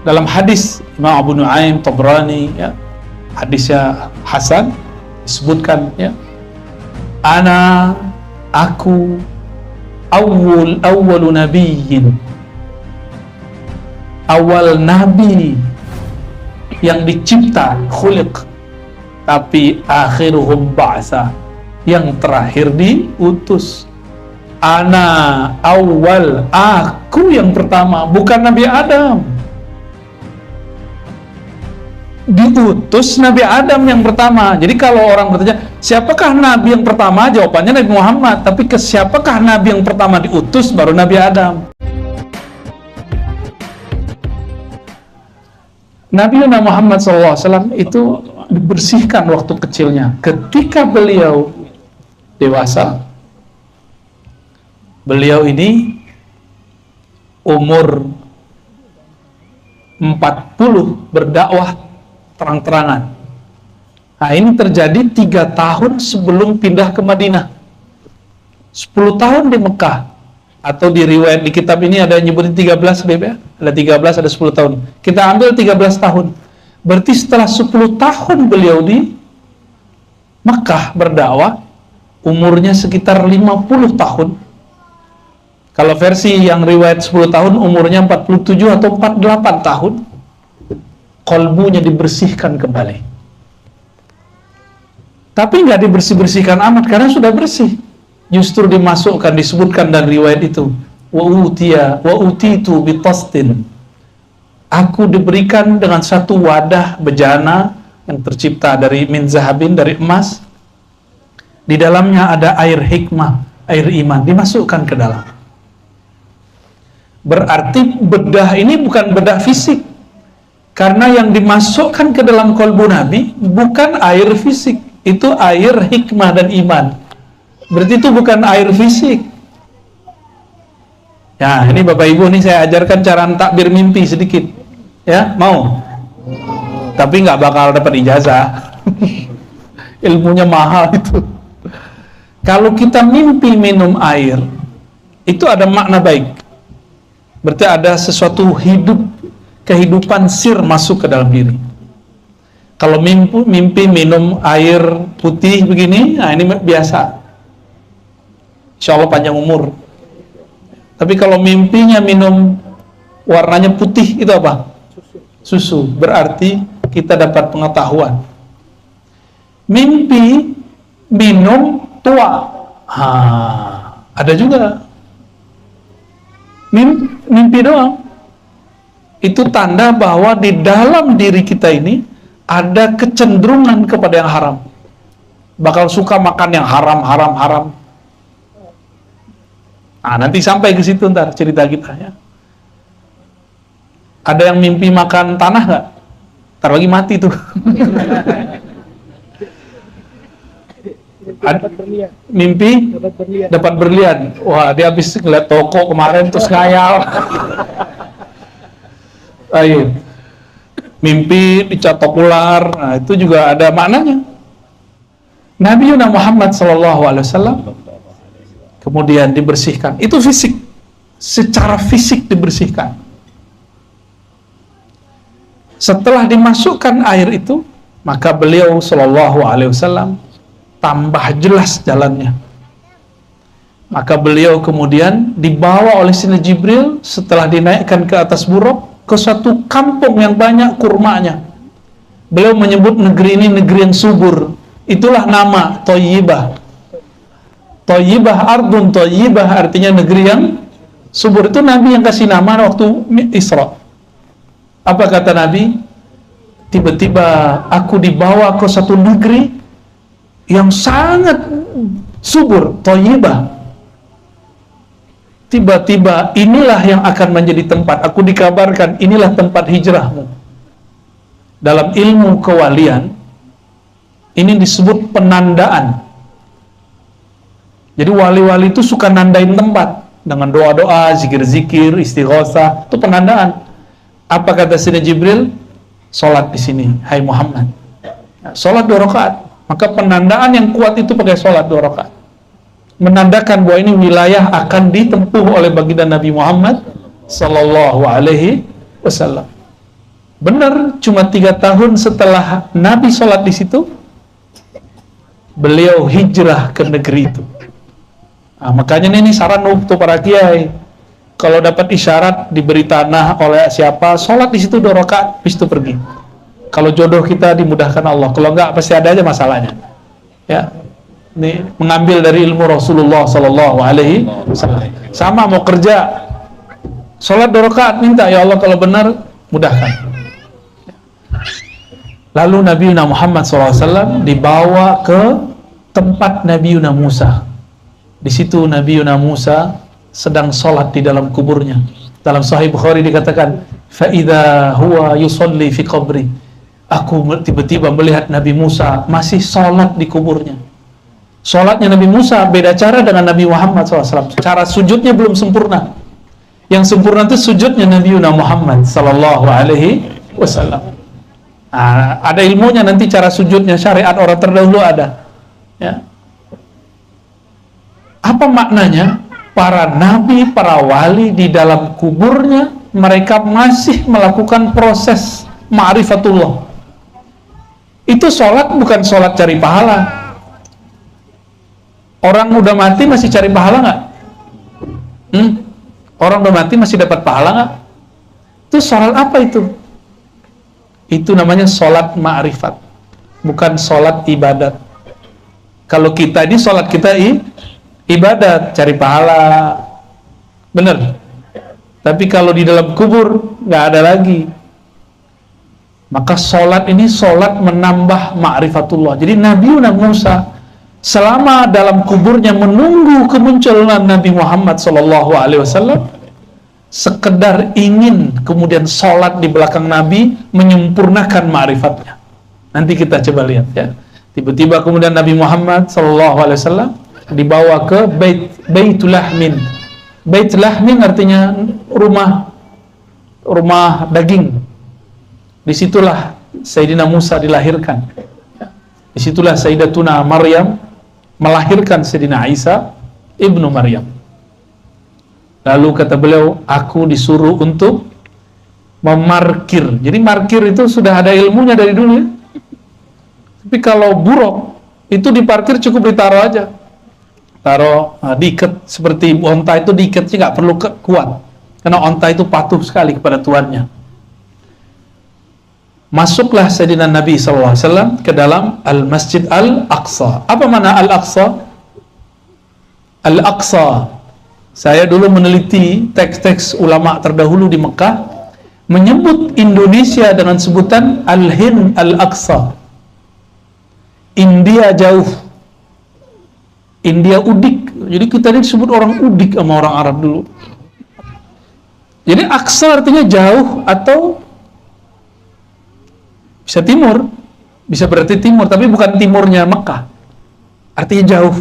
dalam hadis Imam Abu Nuaim Tabrani, ya, hadisnya hasan, disebutkan, ya, aku awwalu nabiyyin, awal nabi yang dicipta, khuliq, tapi akhiruhum ba'sa, yang terakhir diutus. Awal, aku yang pertama, bukan Nabi Adam. Diutus Nabi Adam yang pertama. Jadi kalau orang bertanya, siapakah Nabi yang pertama? Jawabannya Nabi Muhammad. Tapi ke siapakah Nabi yang pertama diutus? Baru Nabi Adam. Nabi Muhammad SAW itu dibersihkan waktu kecilnya. Ketika beliau dewasa, beliau ini umur 40 berdakwah terang-terangan. Nah, ini terjadi 3 tahun sebelum pindah ke Madinah. 10 tahun di Mekah. Atau di riwayat di kitab ini ada yang nyebutin 13, ya? Ada 13, ada 10 tahun. Kita ambil 13 tahun. Berarti setelah 10 tahun beliau di Mekah berdakwah, umurnya sekitar 50 tahun. Kalau versi yang riwayat 10 tahun, umurnya 47 atau 48 tahun. Kolbunya dibersihkan kembali. Tapi nggak dibersih-bersihkan amat, karena sudah bersih. Justru dimasukkan, disebutkan dan riwayat itu, wa utitu bitastin. Aku diberikan dengan satu wadah bejana yang tercipta dari min zahabin, dari emas. Di dalamnya ada air hikmah, air iman, dimasukkan ke dalam. Berarti bedah ini bukan bedah fisik, karena yang dimasukkan ke dalam kolbu Nabi bukan air fisik, itu air hikmah dan iman. Berarti itu bukan air fisik. Ya, ini Bapak Ibu, nih saya ajarkan cara takbir mimpi sedikit, ya, mau? Tapi nggak bakal dapat ijazah. Ilmunya mahal itu. Kalau kita mimpi minum air, itu ada makna baik. Berarti ada sesuatu kehidupan sir masuk ke dalam diri. Kalau mimpi minum air putih begini, nah ini biasa. Insya Allah panjang umur. Tapi kalau mimpinya minum warnanya putih, itu apa? Susu. Berarti kita dapat pengetahuan. Mimpi minum tua, ada juga. Mimpi doang. Itu tanda bahwa di dalam diri kita ini ada kecenderungan kepada yang haram. Bakal suka makan yang haram. Nah, nanti sampai ke situ ntar cerita kita, ya. Ada yang mimpi makan tanah nggak? Ntar lagi mati tuh. Mimpi dapat berlian. Wah, dia habis ngeliat toko kemarin terus ngayal. Ayo. Mimpi dicatok ular. Nah, itu juga ada maknanya. Nabi Muhammad SAW kemudian dibersihkan. Itu fisik. Secara fisik dibersihkan. Setelah dimasukkan air itu, maka beliau SAW tambah jelas jalannya. Maka beliau kemudian dibawa oleh Sayyidina Jibril setelah dinaikkan ke atas buruk ke satu kampung yang banyak kurmanya. Beliau menyebut negeri ini negeri yang subur. Itulah nama Thayyibah. Thayyibah, ardun Thayyibah, artinya negeri yang subur. Itu Nabi yang kasih nama waktu Isra. Apa kata Nabi? Tiba-tiba aku dibawa ke satu negeri yang sangat subur, Thayyibah. Tiba-tiba inilah yang akan menjadi tempat, aku dikabarkan inilah tempat hijrahmu. Dalam ilmu kewalian ini disebut penandaan. Jadi wali-wali itu suka nandain tempat dengan doa-doa, zikir-zikir, istighosah, itu penandaan. Apa kata Sayyidina Jibril? Salat di sini, hai Muhammad. Salat 2 rakaat. Maka penandaan yang kuat itu pakai sholat 2 rakaat. Menandakan bahwa ini wilayah akan ditempuh oleh baginda Nabi Muhammad Sallallahu Alaihi Wasallam. Benar, cuma 3 tahun setelah Nabi sholat di situ, beliau hijrah ke negeri itu. Nah, makanya ini saran untuk para kiai, kalau dapat isyarat diberi tanah oleh siapa, sholat di situ 2 rakaat, habis itu pergi. Kalau jodoh kita dimudahkan Allah, kalau enggak pasti ada aja masalahnya. Ya, ini mengambil dari ilmu Rasulullah Sallallahu Alaihi Wasallam. Sama mau kerja, sholat 2 rakaat, minta ya Allah kalau benar mudahkan. Lalu Nabi Muhammad SAW dibawa ke tempat Nabi Musa. Di situ Nabi Musa sedang sholat di dalam kuburnya. Dalam Sahih Bukhari dikatakan, "Fa'idha huwa yusalli fi qabri." Aku tiba-tiba melihat Nabi Musa masih sholat di kuburnya. Sholatnya Nabi Musa beda cara dengan Nabi Muhammad SAW. Cara sujudnya belum sempurna. Yang sempurna itu sujudnya Nabi Muhammad Sallallahu Alaihi Wasallam. Nah, ada ilmunya nanti cara sujudnya, syariat orang terdahulu ada. Ya. Apa maknanya? Para nabi, para wali di dalam kuburnya, mereka masih melakukan proses ma'rifatullah. Itu sholat bukan sholat cari pahala. Orang udah mati masih cari pahala nggak? Orang udah mati masih dapat pahala nggak? Itu sholat apa itu? Itu namanya sholat ma'rifat, bukan sholat ibadat. Kalau kita ini sholat kita ibadat, cari pahala, bener. Tapi kalau di dalam kubur nggak ada lagi. Maka sholat ini sholat menambah ma'rifatullah. Jadi Nabi Musa selama dalam kuburnya menunggu kemunculan Nabi Muhammad SAW, sekedar ingin kemudian sholat di belakang Nabi, menyempurnakan ma'rifatnya. Nanti kita coba lihat ya. Tiba-tiba kemudian Nabi Muhammad SAW dibawa ke Baitul Lahmin. Baitul Lahmin artinya rumah daging. Disitulah Sayyidina Musa dilahirkan. Disitulah Sayyidatuna Maryam melahirkan Sayyidina Isa ibnu Maryam. Lalu kata beliau, aku disuruh untuk memarkir. Jadi markir itu sudah ada ilmunya dari dulu ya. Tapi kalau buruk, itu diparkir cukup ditaruh aja. Taruh, diikat seperti onta itu diikatnya nggak perlu kuat. Karena onta itu patuh sekali kepada tuannya. Masuklah Sayyidina Nabi SAW ke dalam Al-Masjid Al-Aqsa. Apa makna Al-Aqsa? Al-Aqsa, saya dulu meneliti teks-teks ulama terdahulu di Mekah, menyebut Indonesia dengan sebutan Al-Hind Al-Aqsa. India jauh, India udik. Jadi kita ini disebut orang udik sama orang Arab dulu. Jadi Aqsa artinya jauh atau bisa timur, bisa berarti timur, tapi bukan timurnya Mekah, artinya jauh.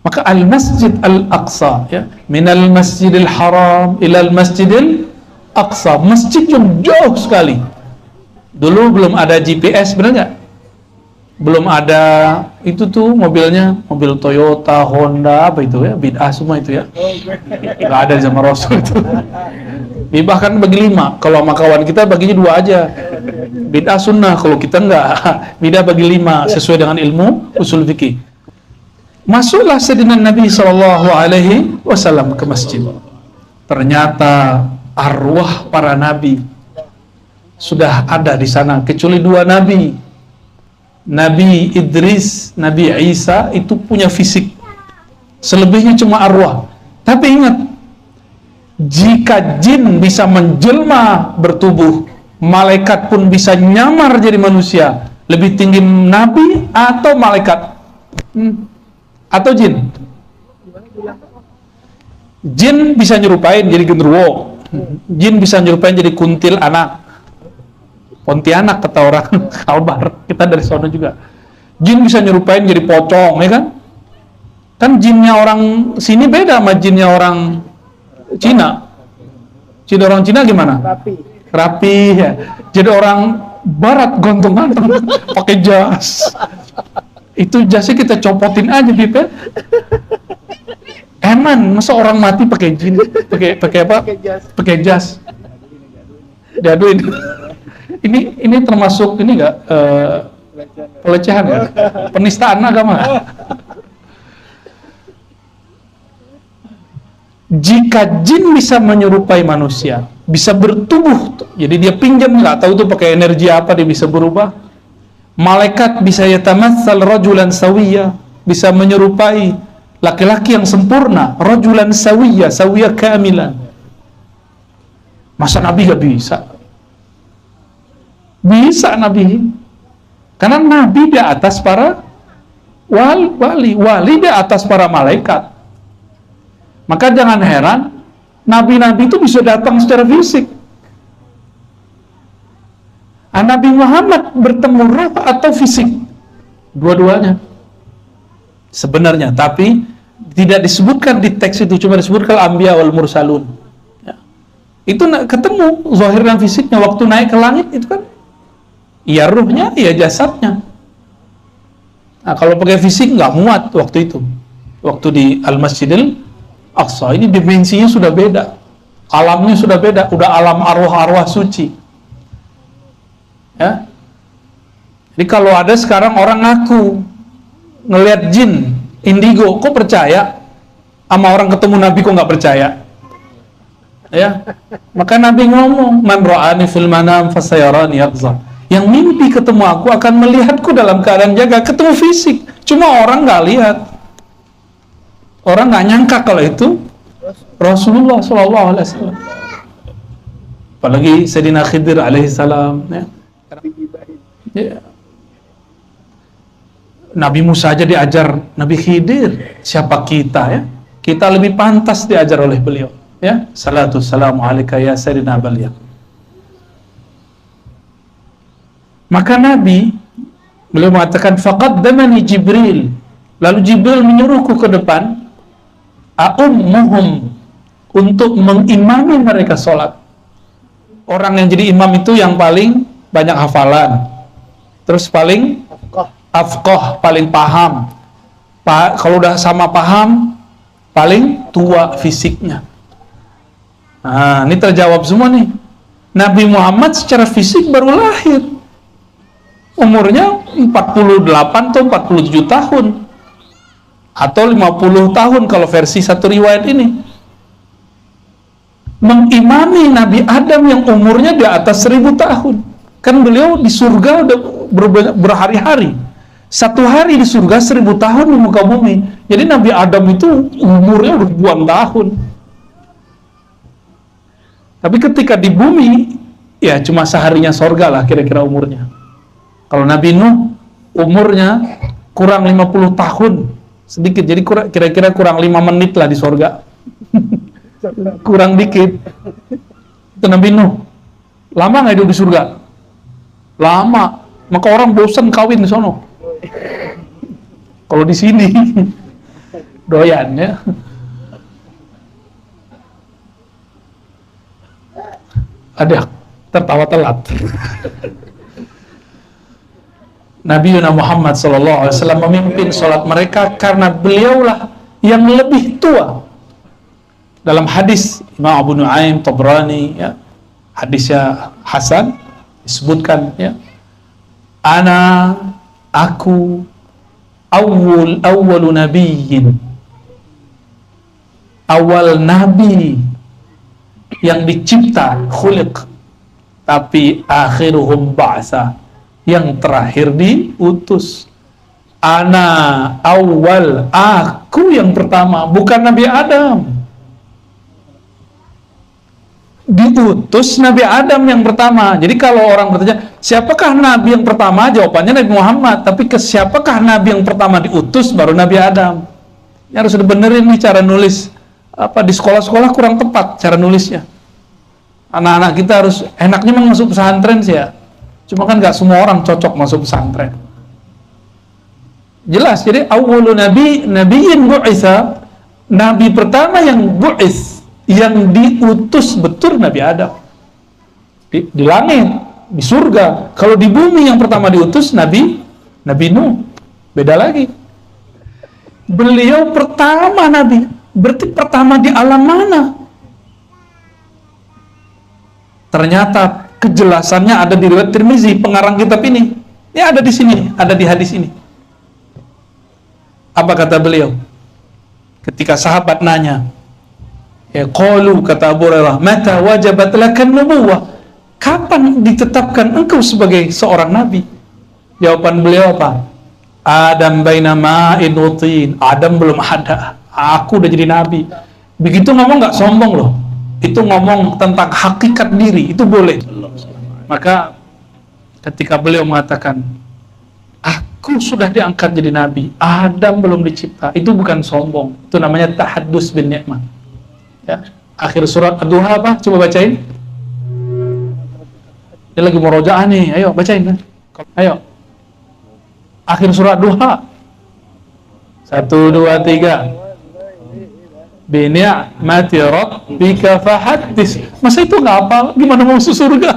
Maka Al-Masjid Al-Aqsa ya, minal Masjidil Haram ilal Masjidil Aqsa, masjid yang jauh sekali. Dulu belum ada GPS, benar nggak? Belum ada itu tuh mobilnya, mobil Toyota, Honda, apa itu ya, bid'ah semua itu ya. Nggak ada zaman Rasul itu. Bahkan bagi 5, kalau sama kawan kita baginya 2 aja. Bid'ah sunnah, kalau kita nggak. Bid'ah bagi 5 sesuai dengan ilmu usul fikih. Masuklah Sayyidina Nabi SAW ke masjid. Ternyata arwah para nabi sudah ada di sana, kecuali 2 nabi. Nabi Idris, Nabi Isa itu punya fisik. Selebihnya cuma arwah. Tapi ingat, jika jin bisa menjelma bertubuh, malaikat pun bisa nyamar jadi manusia. Lebih tinggi nabi atau malaikat? Atau jin? Jin bisa nyerupain jadi genderuwo. Jin bisa nyerupain jadi kuntil anak. Pontianak kata orang Kalbar. Kita dari sana juga. Jin bisa nyerupain jadi pocong, ya kan? Kan jinnya orang sini beda sama jinnya orang Cina. Jin orang Cina gimana? Rapi ya. Jadi orang barat ganteng-ganteng pakai jas. Itu jasnya kita copotin aja, Bip ya. Eman, masa orang mati pakai jin, pakai apa? Pakai jas. Diaduin. Ini termasuk ini nggak pelecehan ya? Penistaan agama. Jika jin bisa menyerupai manusia, bisa bertubuh, jadi dia pinjam, nggak tahu tuh pakai energi apa dia bisa berubah. Malaikat bisa yatamatsal rajulan sawiyya, bisa menyerupai laki-laki yang sempurna, rajulan sawiyya, sawiyya kamilan. Masa Nabi gak bisa? Bisa Nabi, karena Nabi di atas para wali di atas para malaikat. Maka jangan heran Nabi-Nabi itu bisa datang secara fisik. Nabi Muhammad bertemu roh atau fisik, dua-duanya sebenarnya, tapi tidak disebutkan di teks itu, cuma disebutkan Anbiya wal Mursalun ya. Itu ketemu zahir dan fisiknya waktu naik ke langit itu kan, iya ruhnya, iya jasadnya. Nah, kalau pakai fisik nggak muat waktu itu, waktu di Al-Masjidil Aqsa. Ini dimensinya sudah beda, alamnya sudah beda, udah alam arwah-arwah suci ya. Jadi kalau ada sekarang orang ngaku ngelihat jin indigo, kok percaya? Sama orang ketemu Nabi kok nggak percaya ya? Maka Nabi ngomong, man ra'ani fil manam fasayarani yaqza, yang mimpi ketemu aku akan melihatku dalam keadaan jaga. Ketemu fisik, cuma orang nggak lihat. Orang nggak nyangka kalau itu Rasulullah SAW. Apalagi Sayyidina Khidir alaihissalam ya. Ya. Nabi Musa aja diajar Nabi Khidir. Siapa kita ya? Kita lebih pantas diajar oleh beliau ya. Salatu salamu alaika ya Sayyidina Baliyah. Maka Nabi beliau mengatakan faqaddamani Jibril, lalu Jibril menyuruhku ke depan, a'ummuhum, untuk mengimami mereka sholat. Orang yang jadi imam itu yang paling banyak hafalan, terus paling afqah, paling paham. Kalau udah sama paham, paling tua fisiknya. Nah, ini terjawab semua nih. Nabi Muhammad secara fisik baru lahir, umurnya 48 atau 47 tahun atau 50 tahun kalau versi satu riwayat ini. Mengimami Nabi Adam yang umurnya di atas 1000 tahun. Kan beliau di surga udah berhari-hari. Satu hari di surga 1000 tahun di muka bumi. Jadi Nabi Adam itu umurnya udah ribuan tahun. Tapi ketika di bumi, ya cuma seharinya sorga lah kira-kira umurnya. Kalau Nabi Nuh umurnya kurang 50 tahun sedikit, jadi kira-kira kurang 5 menit lah di sorga. Kurang dikit. Itu Nabi Nuh. Lama nggak hidup di surga? Lama. Maka orang bosan kawin di sono. Kalau di sini doyan ya. Ada tertawa telat. Nabi Muhammad SAW memimpin sholat mereka karena beliaulah yang lebih tua. Dalam hadis Imam Abu Nuaim Tabrani ya, hadisnya Hasan, disebutkan ya, aku awwalu nabiyyin, awal nabi yang dicipta, khuliq, tapi akhiruhum ba'sa, yang terakhir diutus. Aku yang pertama, bukan Nabi Adam. Diutus Nabi Adam yang pertama. Jadi kalau orang bertanya, siapakah Nabi yang pertama? Jawabannya Nabi Muhammad. Tapi ke siapakah Nabi yang pertama diutus? Baru Nabi Adam. Ini harus dibenerin nih cara nulis. Di sekolah-sekolah kurang tepat cara nulisnya. Anak-anak kita harus, enaknya memang masuk pesantren sih ya. Cuma kan nggak semua orang cocok masuk pesantren. Jelas, jadi awwalu nabiyyin bu'itsa, nabi pertama yang bu'its, yang diutus betul Nabi Adam. Di langit, di surga. Kalau di bumi yang pertama diutus Nabi Nuh. Beda lagi. Beliau pertama Nabi. Berarti pertama di alam mana? Ternyata kejelasannya ada di riwayat Tirmizi, pengarang kitab ini. Ini ada di sini, ada di hadis ini. Apa kata beliau? Ketika sahabat nanya, ya qalu, kata Abu Hurairah, mata wajabat lakan nubuwah? Kapan ditetapkan engkau sebagai seorang nabi? Jawaban beliau apa? Adam baina ma'in wa tin. Adam belum ada, aku udah jadi nabi. Begitu ngomong nggak sombong loh. Itu ngomong tentang hakikat diri, itu boleh. Maka ketika beliau mengatakan, aku sudah diangkat jadi nabi, Adam belum dicipta, itu bukan sombong, itu namanya tahaddus bin ni'mah. Ya. Akhir surat Ad-Duha apa? Coba bacain. Dia lagi murojaah nih, ayo bacain kan? Ayo. Akhir surat Duha. 1, 2, 3. Bi ni'mati rabbika fahaddits. Masa itu nggak hafal? Gimana mau masuk surga?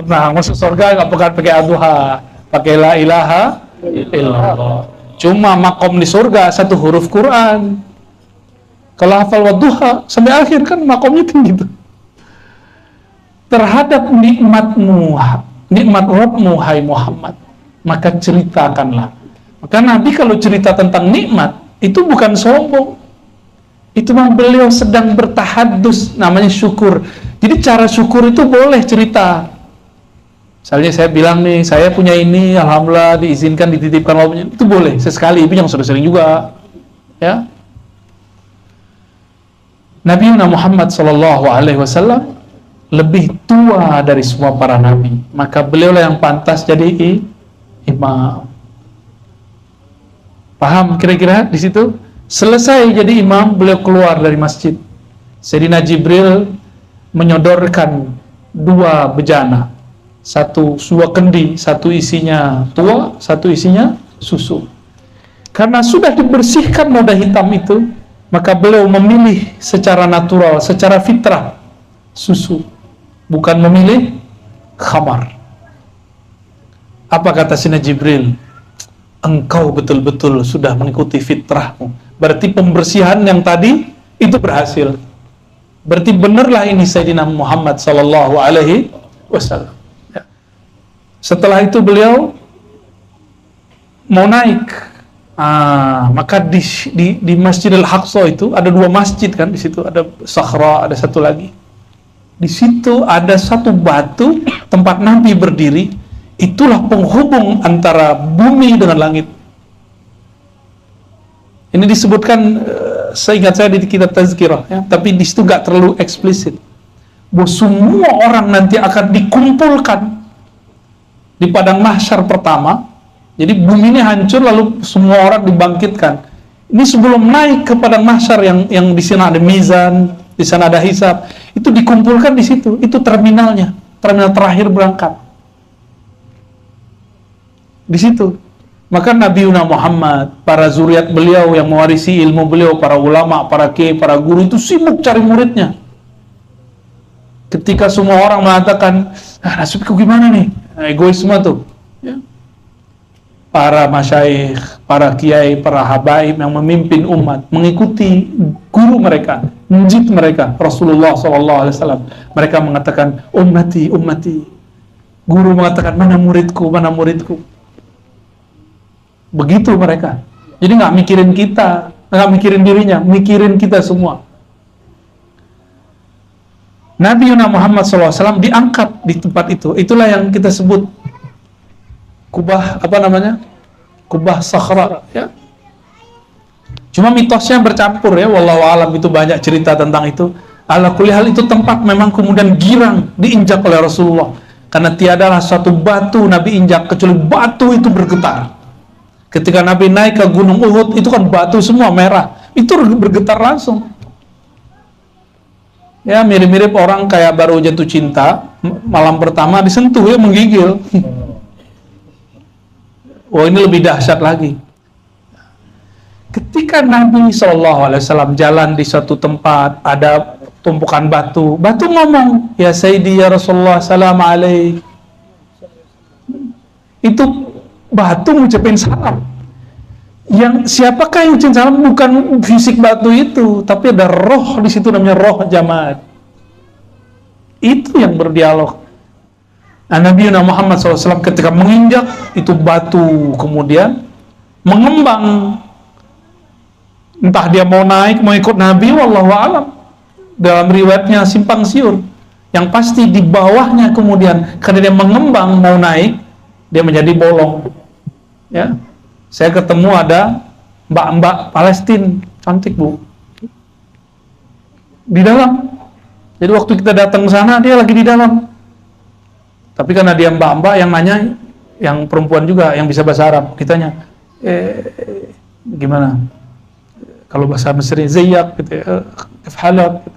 Nah, masuk surga nggak pakai Ad-Duha, pakai la ilaha illallah. Cuma makom di surga satu huruf Quran. Kalau hafal Wadduha sampai akhir kan makomnya tinggi tuh. Terhadap nikmatmu, nikmat Rabbmu hai Muhammad, maka ceritakanlah. Maka Nabi kalau cerita tentang nikmat itu bukan sombong. Itu memang beliau sedang bertahaddus, namanya syukur. Jadi cara syukur itu boleh cerita. Misalnya saya bilang nih, saya punya ini, alhamdulillah diizinkan dititipkan Allah, itu boleh sesekali, itu yang sudah sering juga, ya. Nabi Muhammad SAW lebih tua dari semua para nabi, maka beliau lah yang pantas jadi imam. Paham kira-kira di situ? Selesai jadi imam, beliau keluar dari masjid. Sayyidina Jibril menyodorkan 2 bejana. Satu kendi, satu isinya tua, satu isinya susu. Karena sudah dibersihkan noda hitam itu, maka beliau memilih secara natural, secara fitrah susu, bukan memilih khamar. Apa kata Sayyidina Jibril? Engkau betul-betul sudah mengikuti fitrahmu. Berarti pembersihan yang tadi itu berhasil. Berarti benarlah ini Sayyidina Muhammad sallallahu alaihi wasallam. Setelah itu beliau mau naik, maka di Masjidil Aqsa itu ada 2 masjid kan, di situ ada Sakhra, ada satu lagi. Di situ ada satu batu tempat Nabi berdiri, itulah penghubung antara bumi dengan langit. Ini disebutkan, seingat saya di kitab Tazkirah, ya, tapi di situ nggak terlalu eksplisit. Bahwa semua orang nanti akan dikumpulkan di padang mahsyar pertama. Jadi bumi ini hancur lalu semua orang dibangkitkan. Ini sebelum naik ke padang mahsyar yang di sana ada mizan, di sana ada hisab, itu dikumpulkan di situ. Itu terminalnya, terminal terakhir berangkat. Di situ. Maka Nabi Muhammad, para zuriat beliau yang mewarisi ilmu beliau, para ulama, para kiai, para guru itu sibuk cari muridnya. Ketika semua orang mengatakan, nasibku gimana nih? Egoisme tuh, ya. Para masyaikh, para kiai, para habaib yang memimpin umat mengikuti guru mereka, menjid mereka, Rasulullah SAW. Mereka mengatakan, ummati, ummati. Guru mengatakan, mana muridku, mana muridku. Begitu mereka. Jadi nggak mikirin kita, nggak mikirin dirinya, mikirin kita semua. Nabi Muhammad SAW diangkat di tempat itu. Itulah yang kita sebut kubah, apa namanya? Kubah Sakhra, ya. Cuma mitosnya bercampur, ya. Wallahu alam, itu banyak cerita tentang itu. Ala kulli hal, itu tempat memang kemudian girang diinjak oleh Rasulullah. Karena tiadalah suatu batu Nabi injak kecuali batu itu bergetar. Ketika Nabi naik ke Gunung Uhud, itu kan batu semua merah. Itu bergetar langsung. Ya, mirip-mirip orang kayak baru jatuh cinta, malam pertama disentuh, ya, menggigil. Wah, ini lebih dahsyat lagi. Ketika Nabi SAW jalan di suatu tempat, ada tumpukan batu, batu ngomong, ya Sayyidi ya Rasulullah, salam alaik. Itu batu ngucapin salam. Siapakah yang ucapin salam? Bukan fisik batu itu, tapi ada roh di situ, namanya roh jamaat. Itu yang berdialog. Nah, Nabi Muhammad SAW ketika menginjak itu batu kemudian mengembang. Entah dia mau naik, mau ikut Nabi, wallahu alam. Dalam riwayatnya simpang siur. Yang pasti di bawahnya kemudian karena dia mengembang mau naik, dia menjadi bolong. Ya, saya ketemu ada mbak-mbak Palestina, cantik bu, di dalam. Jadi waktu kita datang ke sana dia lagi di dalam. Tapi karena dia mbak-mbak yang nanya, yang perempuan juga yang bisa bahasa Arab, ditanya, gimana? Kalau bahasa Mesir, Zayak, gitu, Kefhalak, gitu.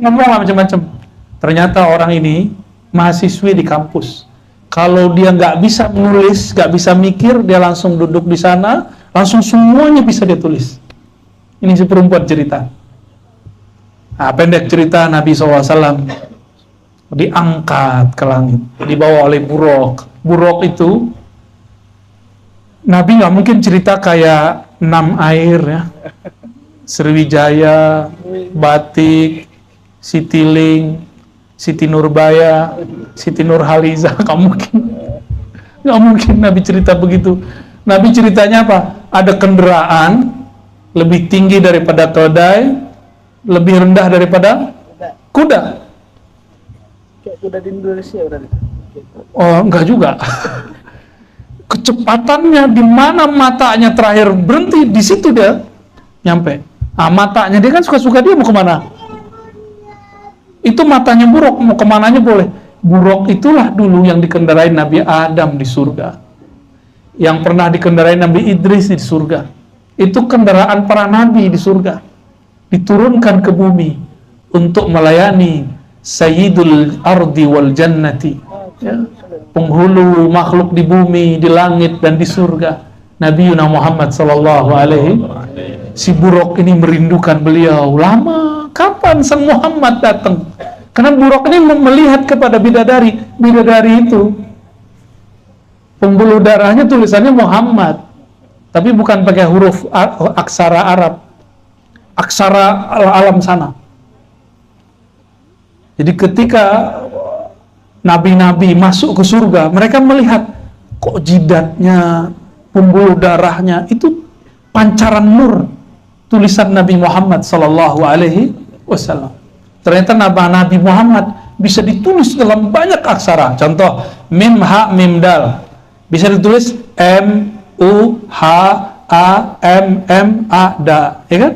Ngomong macam-macam. Ternyata orang ini mahasiswi di kampus. Kalau dia nggak bisa menulis, nggak bisa mikir, dia langsung duduk di sana, langsung semuanya bisa dia tulis. Ini si perempuan cerita. Nah, pendek cerita, Nabi SAW diangkat ke langit, dibawa oleh buruk. Buruk itu Nabi nggak mungkin cerita kayak 6 air ya, Sriwijaya, Batik, Citylink, Siti Nurbaya, Siti Nurhaliza, nggak mungkin Nabi cerita begitu. Nabi ceritanya apa? Ada kendaraan lebih tinggi daripada keledai, lebih rendah daripada kuda. Kayak kuda di Indonesia berarti. Oh, enggak juga. Kecepatannya di mana matanya terakhir berhenti, di situ dia nyampe. Nah, matanya dia kan suka-suka dia mau kemana? Itu matanya buruk, mau kemananya boleh. Buruk itulah dulu yang dikendarai Nabi Adam di surga, yang pernah dikendarai Nabi Idris di surga. Itu kendaraan para nabi di surga, diturunkan ke bumi untuk melayani Sayyidul Ardi wal Jannati, ya, penghulu makhluk di bumi, di langit dan di surga, Nabi Muhammad sallallahu alaihi. Si buruk ini merindukan beliau lama. Kapan sang Muhammad datang? Karena buruk ini melihat kepada bidadari. Bidadari itu pembuluh darahnya tulisannya Muhammad, tapi bukan pakai huruf aksara Arab, aksara alam sana. Jadi ketika nabi-nabi masuk ke surga, mereka melihat kok jidatnya, pembuluh darahnya itu pancaran nur tulisan Nabi Muhammad sallallahu alaihi wasallam. Ternyata nama Nabi Muhammad bisa ditulis dalam banyak aksara. Contoh, mim ha mim dal bisa ditulis M U H A M M A da, ya kan?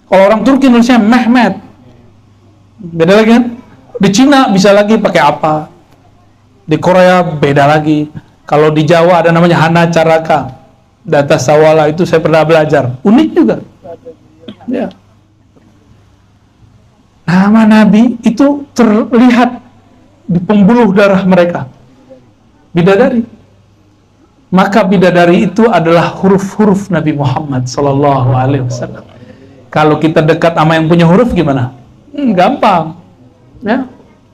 Kalau orang Turki nulisnya Mehmet, beda lagi kan? Di Cina bisa lagi pakai apa? Di Korea beda lagi. Kalau di Jawa ada namanya Hana Caraka, Data Sawala, itu saya pernah belajar. Unik juga. Ya. Nama Nabi itu terlihat di pembuluh darah mereka. Bidadari. Maka bidadari itu adalah huruf-huruf Nabi Muhammad sallallahu alaihi wasallam. Kalau kita dekat sama yang punya huruf gimana? Gampang. Ya.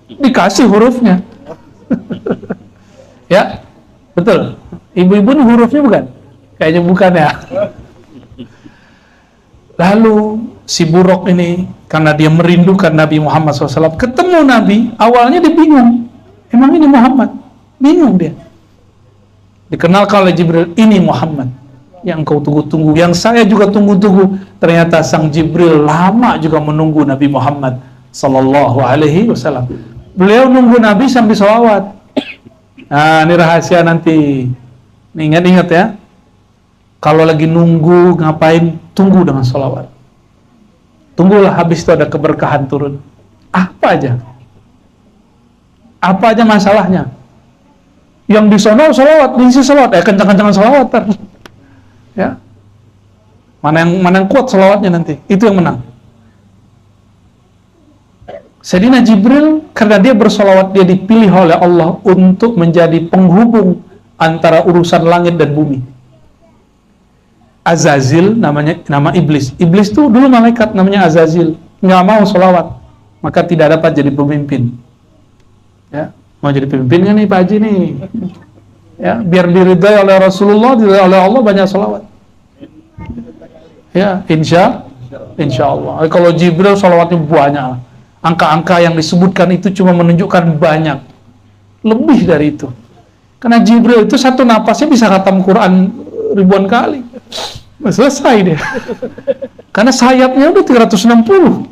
Dikasih hurufnya. Ya. Betul. Ibu-ibu ini hurufnya bukan? Kayaknya bukan ya. Lalu si buruk ini karena dia merindukan Nabi Muhammad SAW, ketemu Nabi, awalnya dia bingung, emang ini Muhammad? Bingung dia. Dikenalkan oleh Jibril, ini Muhammad yang kau tunggu-tunggu, yang saya juga tunggu-tunggu. Ternyata sang Jibril lama juga menunggu Nabi Muhammad Sallallahu Alaihi Wasallam. Beliau nunggu Nabi sampai sholawat. Nah, ini rahasia nanti. Ingat-ingat ya. Kalau lagi nunggu ngapain, tunggu dengan sholawat. Tunggulah, habis itu ada keberkahan turun. Apa aja masalahnya. Yang di sono sholawat, di sini sholawat, kencang-kencangan sholawat. Ya, mana yang kuat sholawatnya nanti, itu yang menang. Sayyidina Jibril karena dia bersolawat, dia dipilih oleh Allah untuk menjadi penghubung antara urusan langit dan bumi. Azazil namanya, nama iblis. Iblis itu dulu malaikat namanya Azazil, nggak mau sholawat, maka tidak dapat jadi pemimpin. Ya, mau jadi pemimpin kan nih Pak Haji nih? Ya, biar diridai oleh Rasulullah, diridai oleh Allah, banyak sholawat. Ya, insya Allah. Kalau Jibril sholawatnya banyak. Angka-angka yang disebutkan itu cuma menunjukkan banyak, lebih dari itu. Karena Jibril itu satu napasnya bisa khatam Quran ribuan kali. Selesai dia. Karena sayapnya udah 360.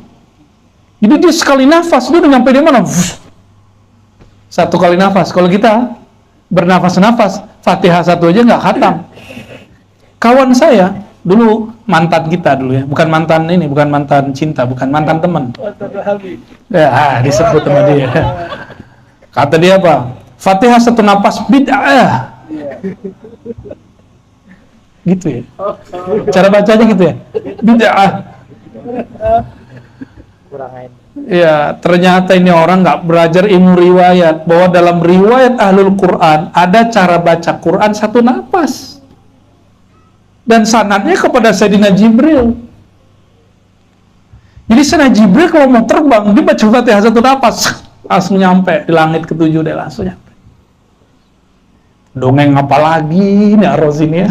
Jadi dia sekali nafas, dia udah nyampe di mana? Satu kali nafas. Kalau kita bernafas-nafas, Fatihah satu aja nggak khatam. Kawan saya, dulu mantan kita dulu ya. Bukan mantan ini, bukan mantan cinta, bukan mantan teman. Ya, disebut sama dia. Kata dia apa? Fatihah satu nafas bid'ah. Gitu ya. Cara bacanya gitu ya. Bid'ah. Ya, ternyata ini orang nggak belajar ilmu riwayat, bahwa dalam riwayat Ahlul Quran ada cara baca Quran satu nafas. Dan sanadnya kepada Sayyidina Jibril. Jadi Sayyidina Jibril kalau mau terbang, dia baca Fatihah satu nafas, langsung nyampe di langit ketujuh, dia langsung nyampe. Dongeng apa lagi nih Aros ini ya?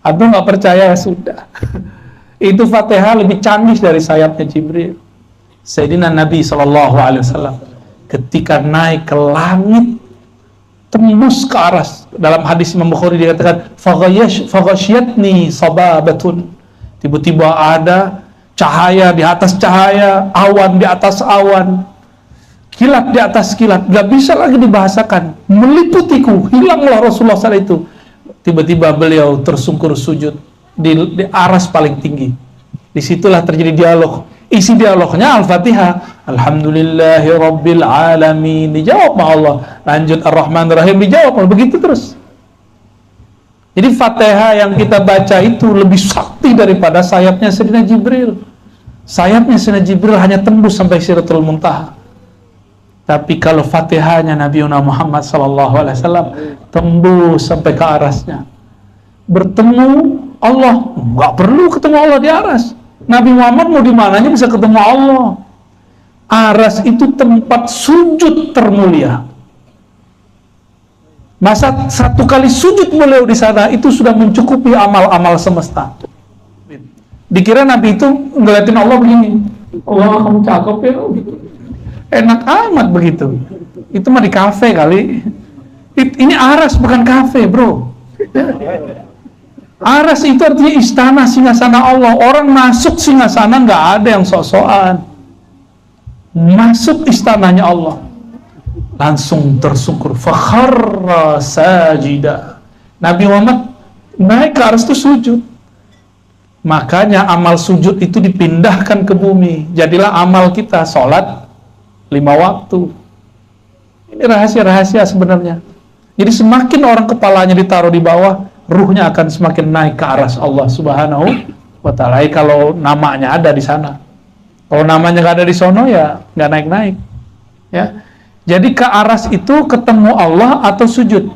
Atau nggak percaya, sudah. Itu Fatihah lebih canggih dari sayapnya Jibril. Sayyidina Nabi SAW ketika naik ke langit, tembus ke aras. Dalam hadis Imam Bukhari dikatakan, faghashiyatni sababatun. Tiba-tiba ada cahaya di atas cahaya, awan di atas awan, kilat di atas kilat, gak bisa lagi dibahasakan, meliputiku, hilanglah Rasulullah SAW itu. Tiba-tiba beliau tersungkur sujud di aras paling tinggi. Disitulah terjadi dialog. Isi dialognya Al-Fatihah, Alhamdulillahi Rabbil Alamin, dijawab sama Allah. Lanjut Ar-Rahman Ar-Rahim, dijawab. Begitu terus. Jadi Fatihah yang kita baca itu lebih sakti daripada sayapnya Sayyidina Jibril. Sayapnya Sayyidina Jibril hanya tembus sampai Sidratul Muntaha. Tapi kalau Fatihahnya Nabi Muhammad SAW tembus sampai ke arasnya. Bertemu Allah, nggak perlu ketemu Allah di aras. Nabi Muhammad mau di mananya bisa ketemu Allah. Aras itu tempat sujud termulia. Masa satu kali sujud beliau di sana itu sudah mencukupi amal-amal semesta. Dikira Nabi itu ngeliatin Allah begini, Allah kamu cakep ya, enak amat begitu. Itu mah di kafe kali. Ini aras bukan kafe, bro. Aras itu artinya istana singgasana Allah. Orang masuk singgasana nggak ada yang sok-sokan. Masuk istananya Allah, langsung tersungkur. Fakharra sajida. Nabi Muhammad naik ke aras itu sujud. Makanya amal sujud itu dipindahkan ke bumi. Jadilah amal kita sholat 5 waktu. Ini rahasia-rahasia sebenarnya. Jadi semakin orang kepalanya ditaruh di bawah, ruhnya akan semakin naik ke aras Allah Subhanahu wa Ta'ala. Kalau namanya ada di sana. Kalau namanya nggak ada di sono, ya nggak naik-naik. Ya. Jadi ke aras itu ketemu Allah atau sujud.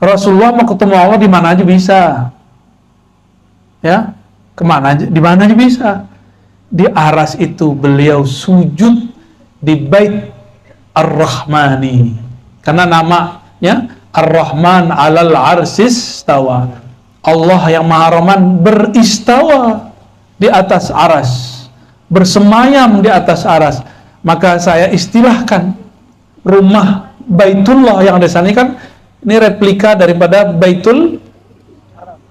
Rasulullah mau ketemu Allah di mana aja bisa. Ya, kemana aja, di mana aja bisa. Di aras itu beliau sujud di Bait Ar-Rahmani. Karena namanya Ar-Rahman 'alal 'arsis tawa. Allah yang Maha Rahman beristawa di atas aras, bersemayam di atas aras. Maka saya istilahkan rumah Baitullah yang ada sana kan ini replika daripada Baitul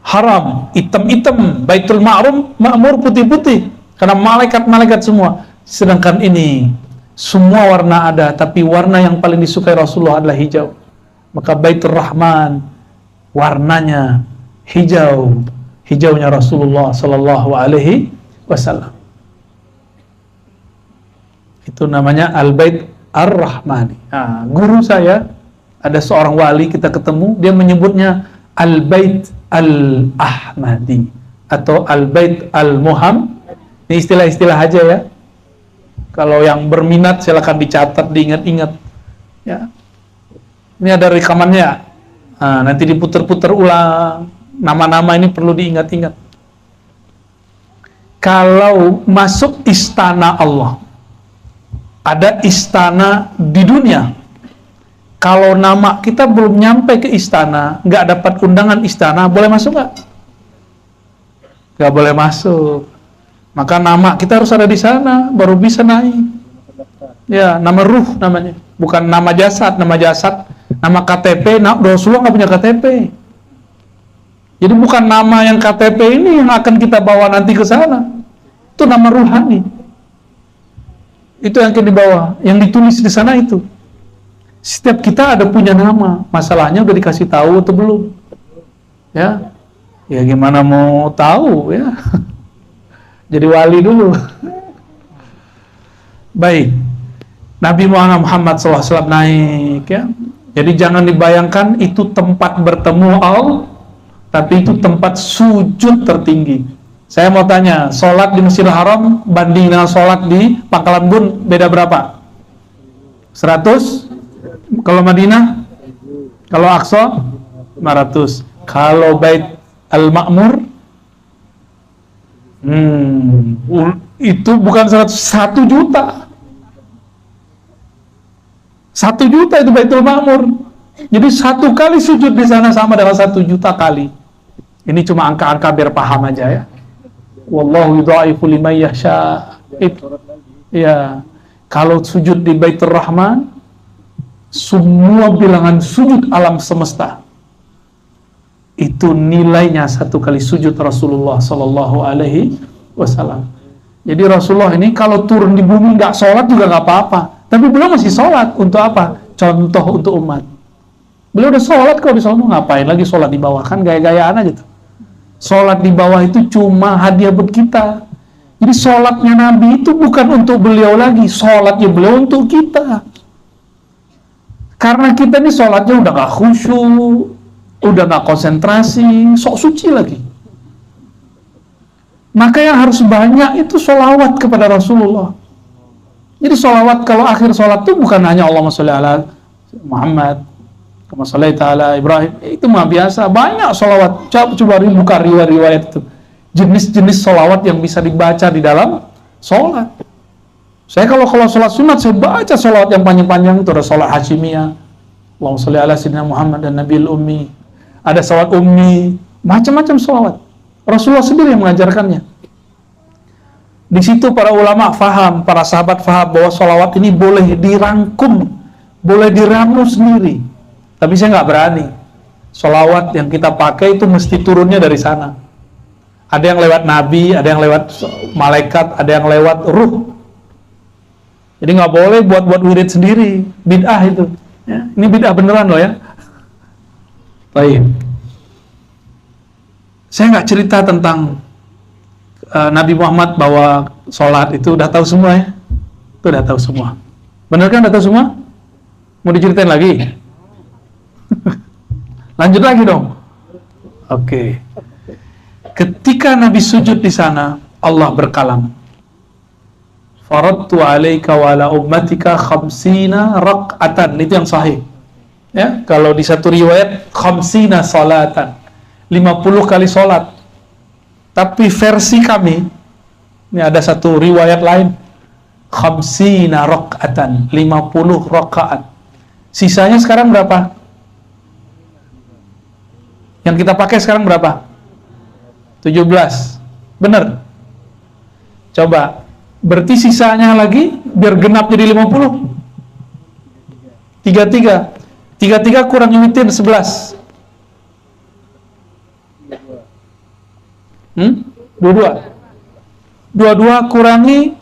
Haram, hitam-hitam, Baitul Ma'mur putih-putih, karena malaikat-malaikat semua. Sedangkan ini semua warna ada, tapi warna yang paling disukai Rasulullah adalah hijau. Maka Baitur Rahman warnanya hijau, hijaunya Rasulullah Sallallahu Alaihi Wasallam. Itu namanya Al-Bait Ar-Rahmani. Nah, guru saya ada seorang wali, kita ketemu, dia menyebutnya Al-Bait Al-Ahmadi atau Al-Bait Al-Muham. Ini istilah-istilah aja ya. Kalau yang berminat silakan dicatat, diingat-ingat. Ya. Ini ada rekamannya. Nah, nanti diputar-putar ulang. Nama-nama ini perlu diingat-ingat. Kalau masuk istana Allah, ada istana di dunia. Kalau nama kita belum nyampe ke istana, nggak dapat undangan istana, boleh masuk nggak? Nggak boleh masuk. Maka nama kita harus ada di sana, baru bisa naik. Ya, nama ruh namanya, bukan nama jasad. Nama jasad, nama KTP, Rasulullah nggak punya KTP. Jadi bukan nama yang KTP ini yang akan kita bawa nanti ke sana. Itu nama ruhani. Itu yang akan dibawa, yang ditulis di sana itu. Setiap kita ada punya nama. Masalahnya udah dikasih tahu atau belum? Ya, ya gimana mau tahu ya? Jadi wali dulu. Baik, Nabi Muhammad SAW naik ya. Jadi jangan dibayangkan itu tempat bertemu Allah, tapi itu tempat sujud tertinggi. Saya mau tanya, sholat di Masjidil Haram banding dengan sholat di Pangkalan Bun beda berapa? 100? Kalau Madinah? Kalau Aqsa? 500. Kalau Bait Al-Ma'mur? Itu bukan 1 juta. 1 juta itu Baitul Ma'mur. Jadi 1 kali sujud di sana sama dengan 1 juta kali. Ini cuma angka-angka biar paham aja ya. Wallahu yudha'ifu liman yasha. Ya, kalau sujud di Baitur Rahman, semua bilangan sujud alam semesta itu nilainya 1 kali sujud Rasulullah Sallallahu Alaihi Wasallam. Jadi Rasulullah ini kalau turun di bumi nggak sholat juga nggak apa-apa, tapi beliau masih sholat. Untuk apa? Contoh untuk umat. Beliau udah sholat, kalau di sana ngapain lagi sholat di bawah? Kan gaya-gayaan aja tuh. Sholat di bawah itu cuma hadiah buat kita. Jadi sholatnya Nabi itu bukan untuk beliau lagi, sholatnya beliau untuk kita. Karena kita ini sholatnya udah gak khusyuk, udah gak konsentrasi, sok suci lagi. Maka yang harus banyak itu sholawat kepada Rasulullah. Jadi sholawat kalau akhir sholat itu bukan hanya Allahumma sholli ala Muhammad, kama shallaita ala Ibrahim, itu mah biasa. Banyak sholawat. Coba buka riwayat-riwayat itu. Jenis-jenis sholawat yang bisa dibaca di dalam sholat. Saya kalau sholat sunat, saya baca sholawat yang panjang-panjang itu. Ada sholat Hashimiyah, Allahumma sholli ala Sayyidina Muhammad dan Nabil Ummi. Ada sholawat Ummi, macam-macam sholawat. Rasulullah sendiri yang mengajarkannya. Di situ para ulama faham, para sahabat faham bahwa sholawat ini boleh dirangkum, boleh diramu sendiri. Tapi saya nggak berani. Sholawat yang kita pakai itu mesti turunnya dari sana. Ada yang lewat Nabi, ada yang lewat malaikat, ada yang lewat ruh. Jadi nggak boleh buat wirid sendiri, bid'ah itu. Ya, ini bid'ah beneran loh ya. Baik. Saya nggak cerita tentang Nabi Muhammad bahwa sholat itu udah tahu semua ya. Itu udah tahu semua. Bener kan udah tahu semua? Mau diceritain lagi? Lanjut lagi dong. Oke. Ketika Nabi sujud di sana, Allah berkalam. Faradtu alaika wa ala ummatika khamsina rak'atan. Itu yang sahih. Ya, kalau di satu riwayat khamsina salatan. 50 kali sholat. Tapi versi kami, ini ada satu riwayat lain, khamsina rak'atan, 50 rakaat. Sisanya sekarang berapa? Yang kita pakai sekarang berapa? 17. Benar? Coba, berarti sisanya lagi biar genap jadi 50. 33. 33 kurang yumitin 11. 22. 22 kurangi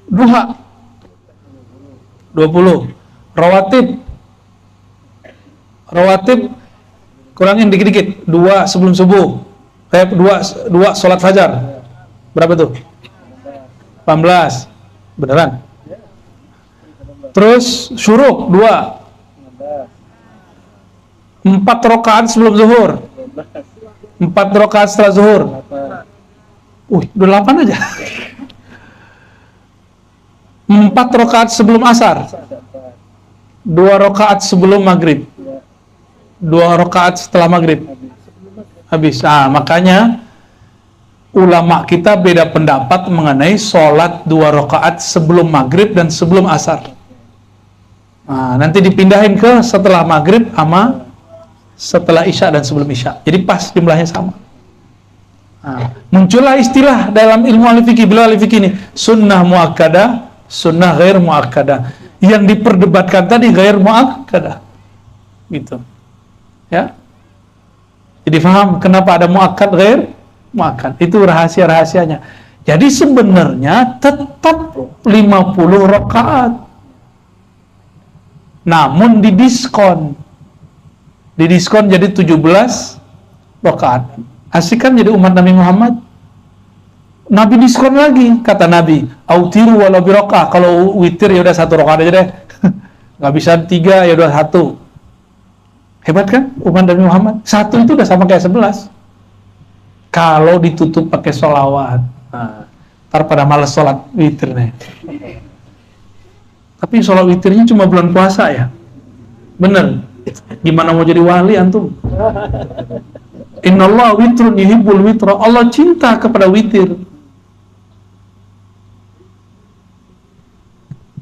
duha 20. Rawatib kurangin dikit-dikit. 2 sebelum subuh. 2 sholat fajar. Berapa tuh? 18. Beneran? Terus syuruk 2. 4 rakaat sebelum zuhur. 4 rakaat setelah zuhur. Udah 8 aja. 4 rakaat sebelum asar. 2 rakaat sebelum maghrib. 2 rakaat setelah maghrib. Habis. Makanya ulama kita beda pendapat mengenai sholat 2 rakaat sebelum maghrib dan sebelum asar. Nanti dipindahin ke setelah maghrib sama setelah isya dan sebelum isya. Jadi pas jumlahnya sama. Nah, muncullah istilah dalam ilmu ahli fikih, beliau ahli fikih ini, sunnah muakkadah, sunnah ghair muakkadah. Yang diperdebatkan tadi ghair muakkadah. Gitu. Ya. Jadi paham kenapa ada muakkad ghair muakkad. Itu rahasia-rahasianya. Jadi sebenarnya tetap 50 rakaat. Namun didiskon. Didiskon jadi 17 rakaat. Asik kan jadi umat Nabi Muhammad? Nabi diskon lagi, kata Nabi, autiru walau birokah. Kalau witir ya udah 1 rakaat aja deh. Nggak bisa 3 ya udah 1. Hebat kan umat Nabi Muhammad? 1 itu udah sama kayak 11. Kalau ditutup pakai sholawat, ntar pada males sholat witir nih. Tapi sholat witirnya cuma bulan puasa ya? Bener? Gimana mau jadi wali antum? Innallaha witrun yuhibbul witra. Allah cinta kepada witir.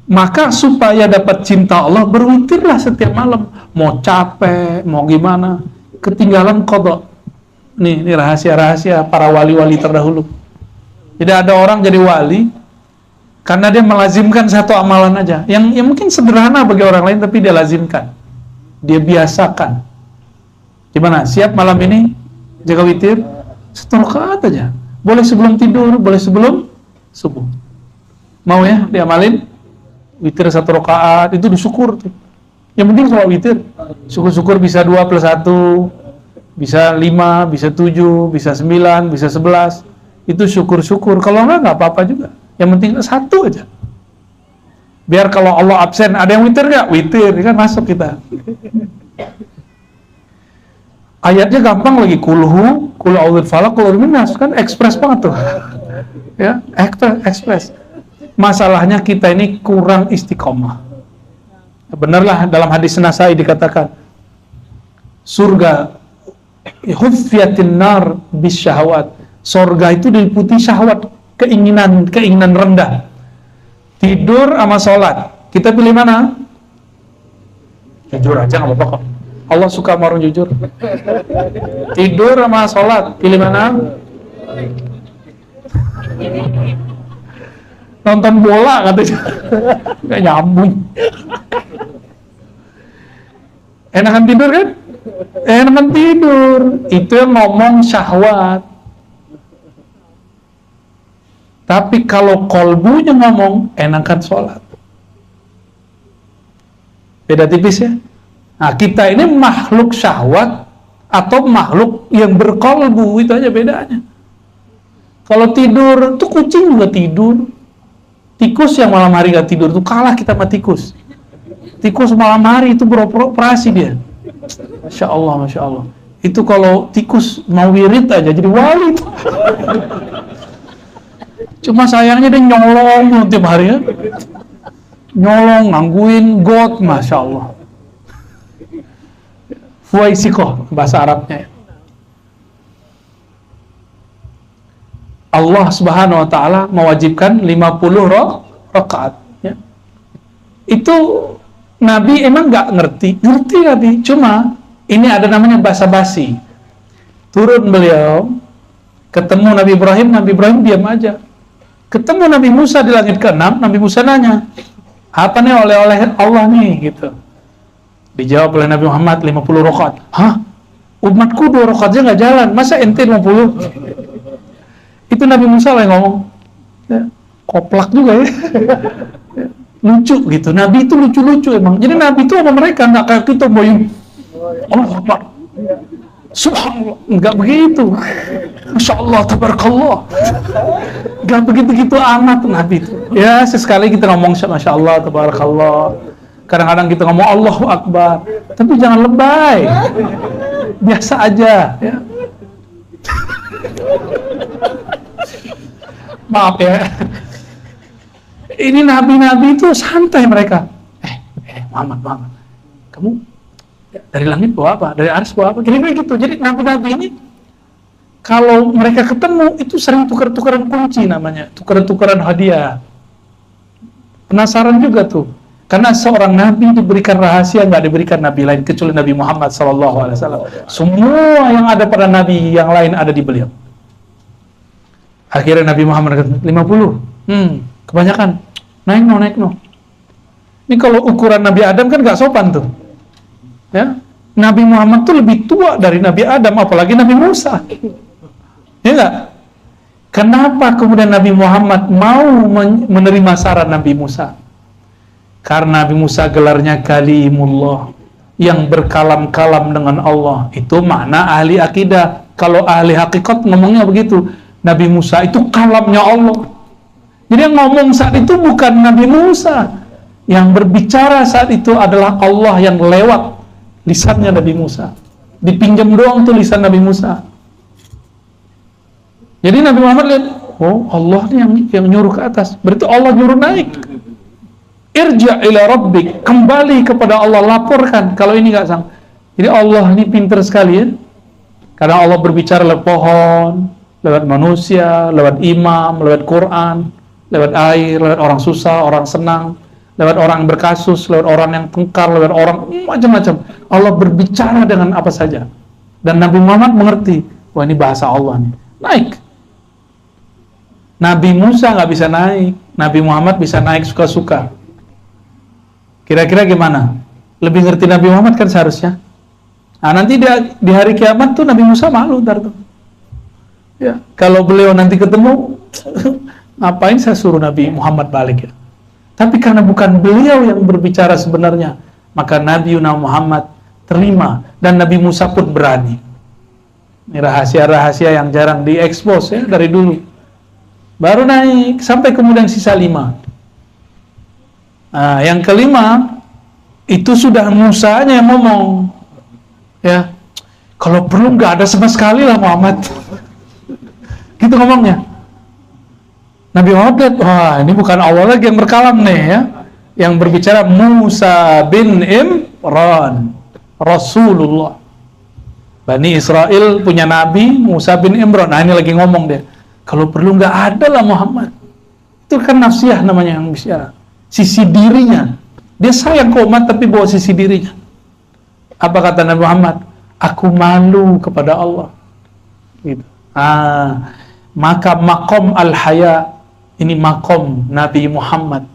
Maka supaya dapat cinta Allah, berwitirlah setiap malam. Mau capek, mau gimana, ketinggalan qadha. Ini rahasia-rahasia para wali-wali terdahulu. Jadi ada orang jadi wali karena dia melazimkan satu amalan aja, yang mungkin sederhana bagi orang lain, tapi dia lazimkan, dia biasakan. Gimana? Siap malam ini jaga witir 1 rakaat aja. Boleh sebelum tidur, boleh sebelum subuh. Mau ya diamalin? Witir 1 rakaat itu disyukur tuh. Yang penting sholat witir. Syukur-syukur bisa 2 plus 1, bisa 5, bisa 7, bisa 9, bisa 11. Itu syukur-syukur. Kalau enggak apa-apa juga. Yang penting 1 aja. Biar kalau Allah absen, ada yang witir nggak? Witir, kan masuk kita. Ayatnya gampang lagi, kulhu, kul a'udzu falaq, kul a'udzu binnas, kan ekspres banget tuh. Ya, ekspres. Masalahnya kita ini kurang istiqomah. Benarlah dalam hadis Nasai dikatakan, surga huffiyatin nar bisyahawat. Surga itu diliputi syahwat, keinginan rendah. Tidur sama sholat. Kita pilih mana? Jujur aja nggak apa-apa kok. Allah suka sama orang jujur. Tidur sama sholat, pilih mana? Nonton bola katanya. Nggak nyambung. Enakan tidur kan? Enakan tidur. Itu yang ngomong syahwat. Tapi kalau kolbunya ngomong, enakan sholat. Beda tipis ya. Nah, kita ini makhluk syahwat atau makhluk yang berkolbu, itu aja bedanya. Kalau tidur, tuh kucing juga tidur. Tikus yang malam hari gak tidur, tuh kalah kita sama tikus. Tikus malam hari itu beroperasi dia. Masya Allah, Masya Allah. Itu kalau tikus mau wirid aja, jadi wali. Cuma sayangnya dia nyolong tiap hari ya. Nyolong, ngangguin got, Masya Allah. Fuwaisikoh bahasa Arabnya. Allah Subhanahu wa taala mewajibkan 50 rakaat ya. Itu Nabi emang nggak ngerti Nabi, cuma ini ada namanya basa-basi. Turun beliau, ketemu Nabi Ibrahim diam aja. Ketemu Nabi Musa di langit ke-6, Nabi Musa nanya, apa nih oleh-oleh Allah nih gitu. Dijawab oleh Nabi Muhammad 50 rakaat. Hah? Umatku 2 rakaat aja nggak jalan, masa ente 50? Itu Nabi Musa lah yang ngomong. Ya, koplak juga ya. Lucu gitu. Nabi itu lucu-lucu emang. Jadi Nabi itu sama mereka nggak kayak kita boyong. Allah Akbar. Subhanallah. Nggak begitu. Masya Allah, tabarakallah. Nggak begitu-gitu amat Nabi itu. Ya sesekali kita ngomong Masya Allah, tabarakallah. Kadang-kadang kita ngomong Allahu Akbar, tapi jangan lebay, biasa aja ya. Maaf ya, ini nabi-nabi itu santai mereka. Muhammad, kamu dari langit bawa apa? Dari arsy bawa apa? Kira-kira gitu. Jadi nabi-nabi ini kalau mereka ketemu itu sering tukar-tukaran kunci namanya, tukar-tukaran hadiah. Penasaran juga tuh. Karena seorang nabi diberikan rahasia nggak diberikan nabi lain kecuali Nabi Muhammad SAW. Semua yang ada pada nabi yang lain ada di beliau. Akhirnya Nabi Muhammad kata 50. Kebanyakan. Naik no. Ini kalau ukuran Nabi Adam kan gak sopan tuh. Ya. Nabi Muhammad tuh lebih tua dari Nabi Adam, apalagi Nabi Musa. Ya enggak? Kenapa kemudian Nabi Muhammad mau menerima saran Nabi Musa? Karena Nabi Musa gelarnya Kalimullah, yang berkalam-kalam dengan Allah. Itu makna ahli akidah. Kalau ahli hakikat ngomongnya begitu, Nabi Musa itu kalamnya Allah. Jadi yang ngomong saat itu bukan Nabi Musa, yang berbicara saat itu adalah Allah yang lewat lisannya Nabi Musa. Dipinjam doang tuh lisan Nabi Musa. Jadi Nabi Muhammad lihat, oh Allah nih yang nyuruh ke atas, berarti Allah nyuruh naik. Irja' ila rabbik, kembali kepada Allah, laporkan kalau ini nggak sang. Jadi Allah ini pintar sekali ya, karena Allah berbicara lewat pohon, lewat manusia, lewat imam, lewat Quran, lewat air, lewat orang susah, orang senang, lewat orang yang berkasus, lewat orang yang tengkar, lewat orang macam-macam. Allah berbicara dengan apa saja. Dan Nabi Muhammad mengerti, wah ini bahasa Allah nih. Naik. Nabi Musa nggak bisa naik, Nabi Muhammad bisa naik suka-suka. Kira-kira gimana? Lebih ngerti Nabi Muhammad kan seharusnya. Nah, nanti di hari kiamat tuh Nabi Musa malu ntar tuh. Ya, kalau beliau nanti ketemu, ngapain saya suruh Nabi Muhammad balik ya? Tapi karena bukan beliau yang berbicara sebenarnya, maka Nabi Muhammad terima dan Nabi Musa pun berani. Ini rahasia-rahasia yang jarang diekspos ya dari dulu. Baru naik sampai kemudian sisa 5. Nah, yang kelima itu sudah Musanya yang ngomong. Ya, kalau perlu nggak ada sama sekali lah Muhammad. Gitu ngomongnya. Nabi Muhammad lihat, wah ini bukan Allah lagi yang berkalam nih ya. Yang berbicara Musa bin Imran, Rasulullah. Bani Israel punya Nabi Musa bin Imran. Nah ini lagi ngomong dia. Kalau perlu nggak ada lah Muhammad. Itu kan nafsiyah namanya yang bicara. Sisi dirinya. Dia sayang ke umat tapi bawa sisi dirinya. Apa kata Nabi Muhammad? Aku malu kepada Allah. Gitu. Maka makom al-haya, ini makom Nabi Muhammad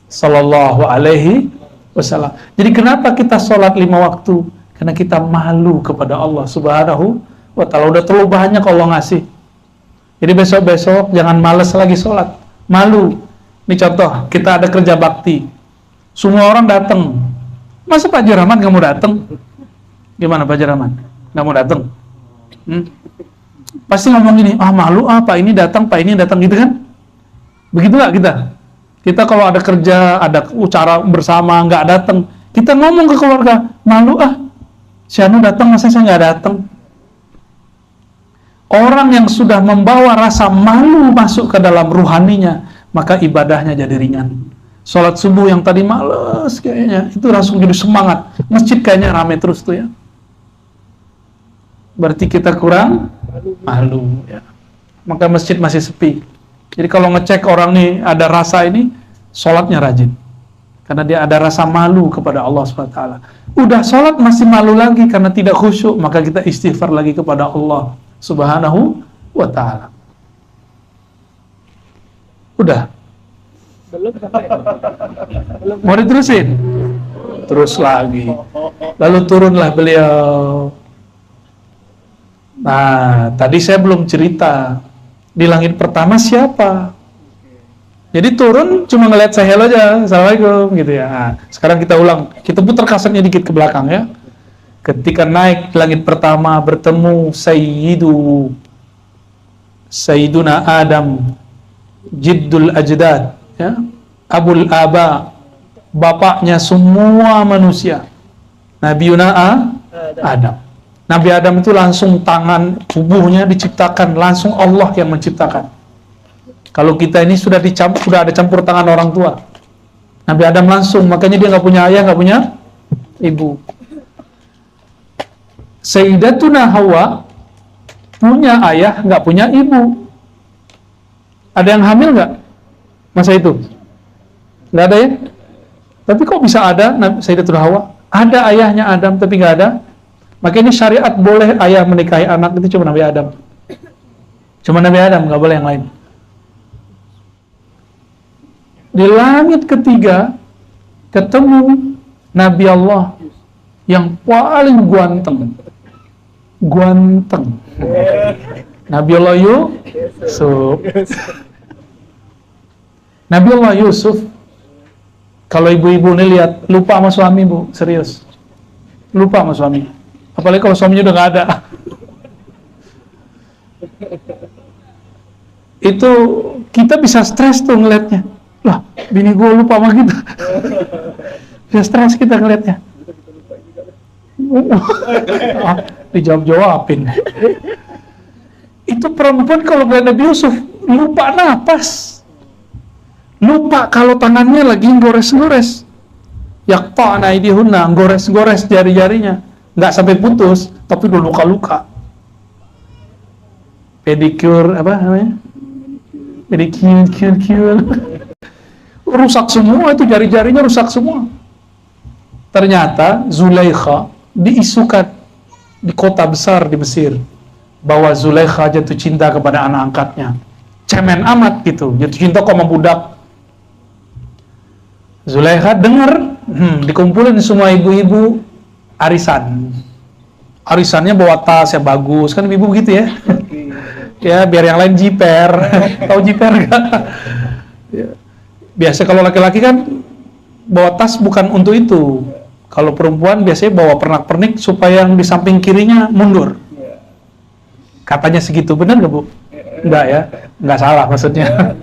sallallahu alaihi wasallam. Jadi kenapa kita sholat 5 waktu? Karena kita malu kepada Allah subhanahu wa ta'ala. Udah terlalu banyak Allah ngasih. Jadi besok-besok jangan males lagi sholat. Malu. Ini contoh, kita ada kerja bakti. Semua orang datang. Masa Pak Haji Rahman gak mau datang? Gimana Pak Haji Rahman? Gak mau datang? Pasti ngomong gini, malu Pak ini datang gitu kan? Begitu gak kita? Kita kalau ada kerja, ada acara bersama, nggak datang, kita ngomong ke keluarga, malu si Anu datang, masa saya nggak datang? Orang yang sudah membawa rasa malu masuk ke dalam ruhaninya, maka ibadahnya jadi ringan. Sholat subuh yang tadi males kayaknya, itu langsung jadi semangat. Masjid kayaknya rame terus tuh ya. Berarti kita kurang malu ya. Maka masjid masih sepi. Jadi kalau ngecek orang nih ada rasa ini, sholatnya rajin. Karena dia ada rasa malu kepada Allah SWT. Udah sholat masih malu lagi karena tidak khusyuk, maka kita istighfar lagi kepada Allah Subhanahu wa ta'ala. Udah? Belum sampai. Mau diterusin? Terus lagi. Lalu turunlah beliau. Nah, tadi saya belum cerita. Di langit pertama siapa? Jadi turun cuma ngeliat saya hello aja, assalamualaikum gitu ya. Nah, sekarang kita ulang, kita putar kasetnya dikit ke belakang ya. Ketika naik ke langit pertama bertemu Sayyiduna Adam, Jiddul Ajdad, ya, Abul Aba, bapaknya semua manusia, Nabiuna Adam. Nabi Adam itu langsung tangan tubuhnya diciptakan, langsung Allah yang menciptakan. Kalau kita ini sudah ada campur tangan orang tua. Nabi Adam langsung, makanya dia nggak punya ayah, nggak punya ibu. Sayyidatuna Hawa punya ayah, nggak punya ibu. Ada yang hamil nggak masa itu? Nggak ada ya? Tapi kok bisa ada Sayyidatuna Hawa? Ada ayahnya Adam, tapi nggak ada. Maka ini syariat boleh ayah menikahi anak itu cuma Nabi Adam. Cuma Nabi Adam, nggak boleh yang lain. Di langit ketiga ketemu Nabi Allah yang paling ganteng. Nabi Allah Yusuf. Nabi Allah Yusuf, kalau ibu-ibu nih lihat, lupa sama suami, Bu, serius. Lupa sama suami. Apalagi kalau suaminya udah gak ada. Itu kita bisa stres tuh ngeliatnya. Lah, bini gue lupa sama kita. Bisa stres kita ngeliatnya. Dijawab-jawabin. Itu perempuan kalau ngeliat Nabi Yusuf lupa napas. Lupa kalau tangannya lagi gores-gores. Yaqta'na aydihunna, gores-gores jari-jarinya. Nggak sampai putus, tapi udah luka-luka. Pedicure, apa namanya? Pedicure. Rusak semua, itu jari-jarinya rusak semua. Ternyata Zulaikha diisukan di kota besar di Mesir bahwa Zulaikha jatuh cinta kepada anak angkatnya. Cemen amat gitu, jatuh cinta kok sama budak. Zulaikha dengar, dikumpulin semua ibu-ibu arisannya bawa tas yang bagus, kan ibu gitu ya. Ya biar yang lain jiper. Tahu jiper gak? Biasa kalau laki-laki kan bawa tas bukan untuk itu. Kalau perempuan biasanya bawa pernak-pernik supaya yang di samping kirinya mundur. Katanya segitu, benar nggak, Bu? Enggak ya, nggak salah maksudnya.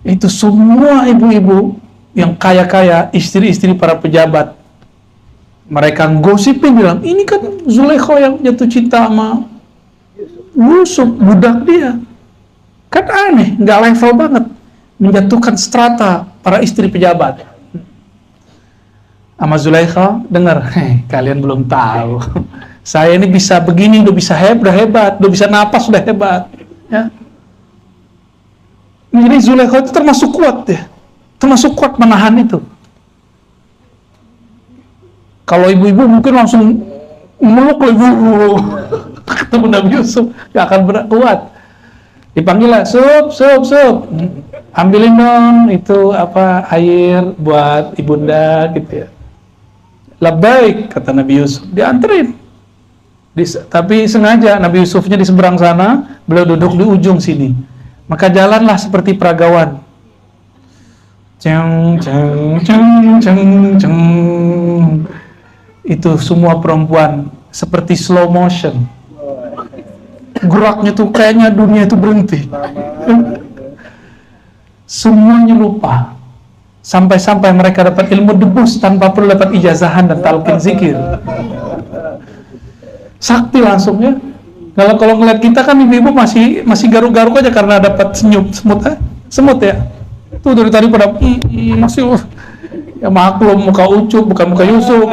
Itu semua ibu-ibu yang kaya-kaya, istri-istri para pejabat, mereka gosipin bilang, ini kan Zulaikha yang jatuh cinta sama Yusuf, budak dia. Kan aneh, nggak level banget, menjatuhkan strata para istri pejabat. Sama Zulaikha dengar, kalian belum tahu, saya ini bisa begini, udah bisa hebat, udah bisa napas, udah hebat. Ya. Jadi Zulaikha itu termasuk kuat ya, termasuk kuat menahan itu. Kalau ibu-ibu mungkin langsung meluk ibu ketemu Nabi Yusuf, gak akan berat kuat. Dipanggil lah, sup, ambilin dong itu apa air buat ibunda gitu ya. Labbaik, kata Nabi Yusuf, dianterin. Tapi sengaja Nabi Yusufnya di seberang sana, beliau duduk di ujung sini. Maka jalanlah seperti peragawan. Ceng. Itu semua perempuan seperti slow motion. Geraknya tuh kayaknya dunia itu berhenti. Semuanya lupa. Sampai-sampai mereka dapat ilmu debus tanpa perlu dapat ijazahan dan talqin zikir. Sakti langsung ya. Kalau ngeliat kita kan ibu-ibu masih garuk-garuk aja karena dapat semut ya. Tuh dari tadi pada masih ya maklum muka Ucup bukan muka Yusuf.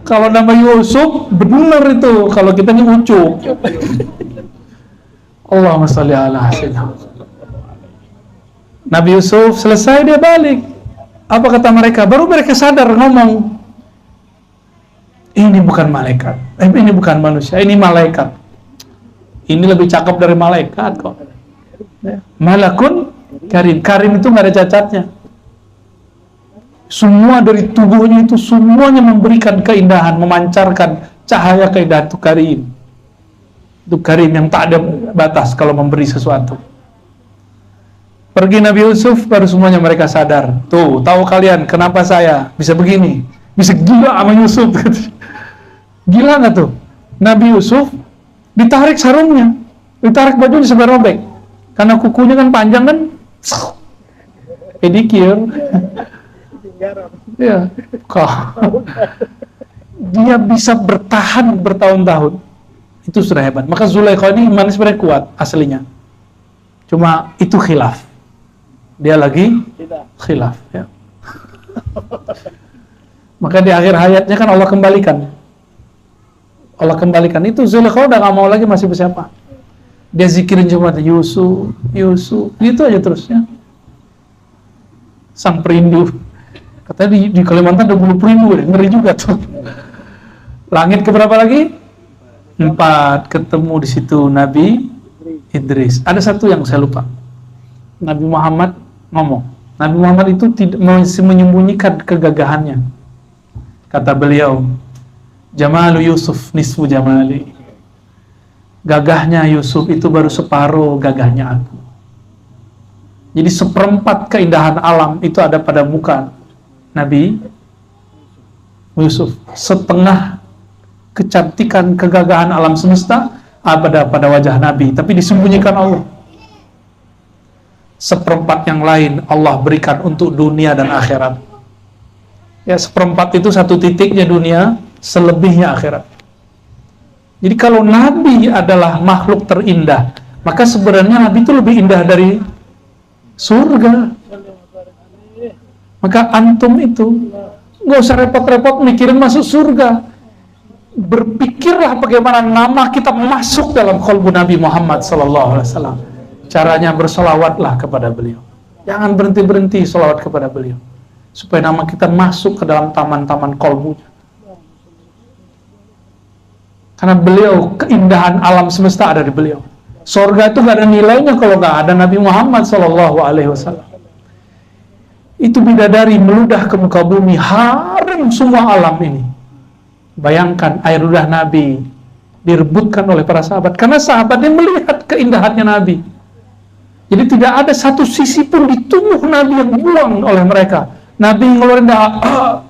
Kalau nama Yusuf benar itu, kalau kita ini Ucup. Allahumma sholli ala sayyidina. Nabi Yusuf selesai dia balik. Apa kata mereka? Baru mereka sadar ngomong, ini bukan malaikat, ini bukan manusia, ini malaikat. Ini lebih cakep dari malaikat kok. Malakun karim. Karim itu nggak ada cacatnya. Semua dari tubuhnya itu semuanya memberikan keindahan, memancarkan cahaya keindahan. Itu karim. Itu karim yang tak ada batas kalau memberi sesuatu. Pergi Nabi Yusuf, baru semuanya mereka sadar. Tuh, tahu kalian kenapa saya bisa begini? Bisa gila sama Yusuf. Gila nggak tuh? Nabi Yusuf ditarik sarungnya, ditarik bajunya sampai robek. Karena kukunya kan panjang kan, pedicure. Ya, dia bisa bertahan bertahun-tahun. Itu sudah hebat. Maka Zulaikha ini imannya sebenarnya kuat aslinya. Cuma itu khilaf. Dia lagi khilaf. Ya. Maka di akhir hayatnya kan Allah kembalikan. Itu Zulaikha udah gak mau lagi masih bersiapa. Dia zikirin cuma Yusuf, gitu aja terusnya. Sang perindu. Katanya di Kalimantan ada bulu perindu, ngeri juga tuh. Langit keberapa lagi? 4. Ketemu di situ Nabi Idris. Ada satu yang saya lupa. Nabi Muhammad ngomong. Nabi Muhammad itu tidak masih menyembunyikan kegagahannya. Kata beliau, Jamalu Yusuf nisfu jamali. Gagahnya Yusuf itu baru separuh gagahnya aku. Jadi seperempat keindahan alam itu ada pada muka Nabi Yusuf. Setengah kecantikan kegagahan alam semesta ada pada wajah Nabi, tapi disembunyikan Allah. Seperempat yang lain Allah berikan untuk dunia dan akhirat. Ya, seperempat itu satu titiknya dunia, selebihnya akhirat. Jadi kalau Nabi adalah makhluk terindah, maka sebenarnya Nabi itu lebih indah dari surga. Maka antum itu nggak usah repot-repot mikirin masuk surga. Berpikirlah bagaimana nama kita masuk dalam qalbu Nabi Muhammad SAW. Caranya bersolawatlah kepada beliau. Jangan berhenti-berhenti solawat kepada beliau, supaya nama kita masuk ke dalam taman-taman qalbunya. Karena beliau, keindahan alam semesta ada di beliau. Surga itu gak ada nilainya kalau gak ada Nabi Muhammad SAW. Itu bidadari meludah ke muka bumi, harem semua alam ini. Bayangkan air ludah Nabi direbutkan oleh para sahabat, karena sahabatnya melihat keindahannya Nabi. Jadi tidak ada satu sisi pun di tubuh Nabi yang buang oleh mereka. Nabi ngeluarin darah,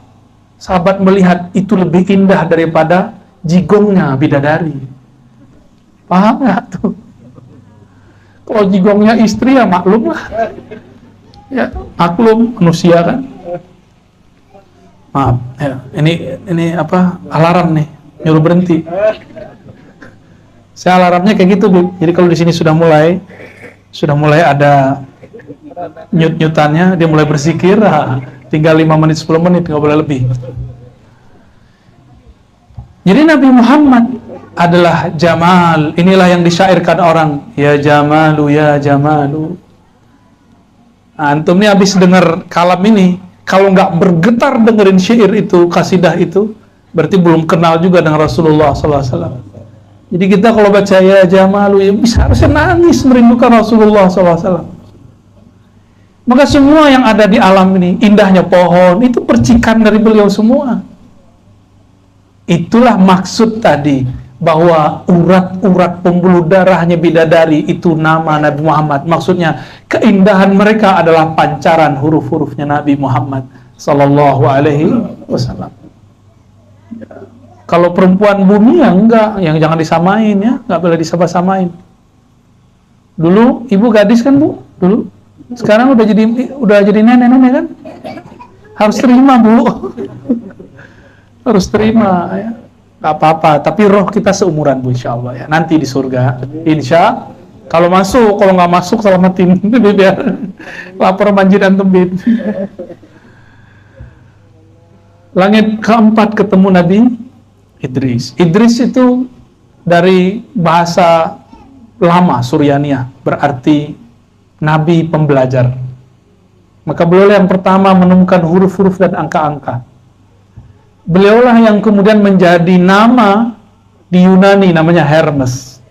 sahabat melihat itu lebih indah daripada jigongnya bidadari. Paham nggak tuh? Kalau jigongnya istri ya maklum lah. Ya maklum, manusia kan. Maaf, ya, ini apa? Alarm nih, nyuruh berhenti. Saya alarmnya kayak gitu, Bu. Jadi kalau di sini sudah mulai ada nyut-nyutannya, dia mulai berzikir, tinggal 5 menit 10 menit, nggak boleh lebih. Jadi Nabi Muhammad adalah Jamal. Inilah yang disyairkan orang, ya Jamalu, ya Jamalu. Antum nih habis dengar kalam ini, kalau nggak bergetar dengerin syair itu, kasidah itu, berarti belum kenal juga dengan Rasulullah SAW. Jadi kita kalau baca ya Jamalu, ya bisa harusnya nangis merindukan Rasulullah SAW. Maka semua yang ada di alam ini, indahnya pohon, itu percikan dari beliau semua. Itulah maksud tadi, bahwa urat-urat pembuluh darahnya bidadari itu nama Nabi Muhammad. Maksudnya keindahan mereka adalah pancaran huruf-hurufnya Nabi Muhammad Sallallahu Alaihi Wasallam. Kalau perempuan bumi ya enggak, yang jangan disamain ya, enggak boleh disama-samain. Dulu ibu gadis kan Bu, dulu. Sekarang udah jadi nenek-nenek kan? Harus terima Bu. Harus terima ya. Enggak apa-apa, tapi roh kita seumuran Bu, insyaallah ya. Nanti di surga, insya. Kalau nggak masuk selamatin. Biar lapor manjid antum bin. Langit keempat ketemu Nabi Idris. Idris itu dari bahasa lama Suryaniyah, berarti Nabi pembelajar. Maka beliau yang pertama menemukan huruf-huruf dan angka-angka. Beliaulah yang kemudian menjadi nama di Yunani, namanya Hermes.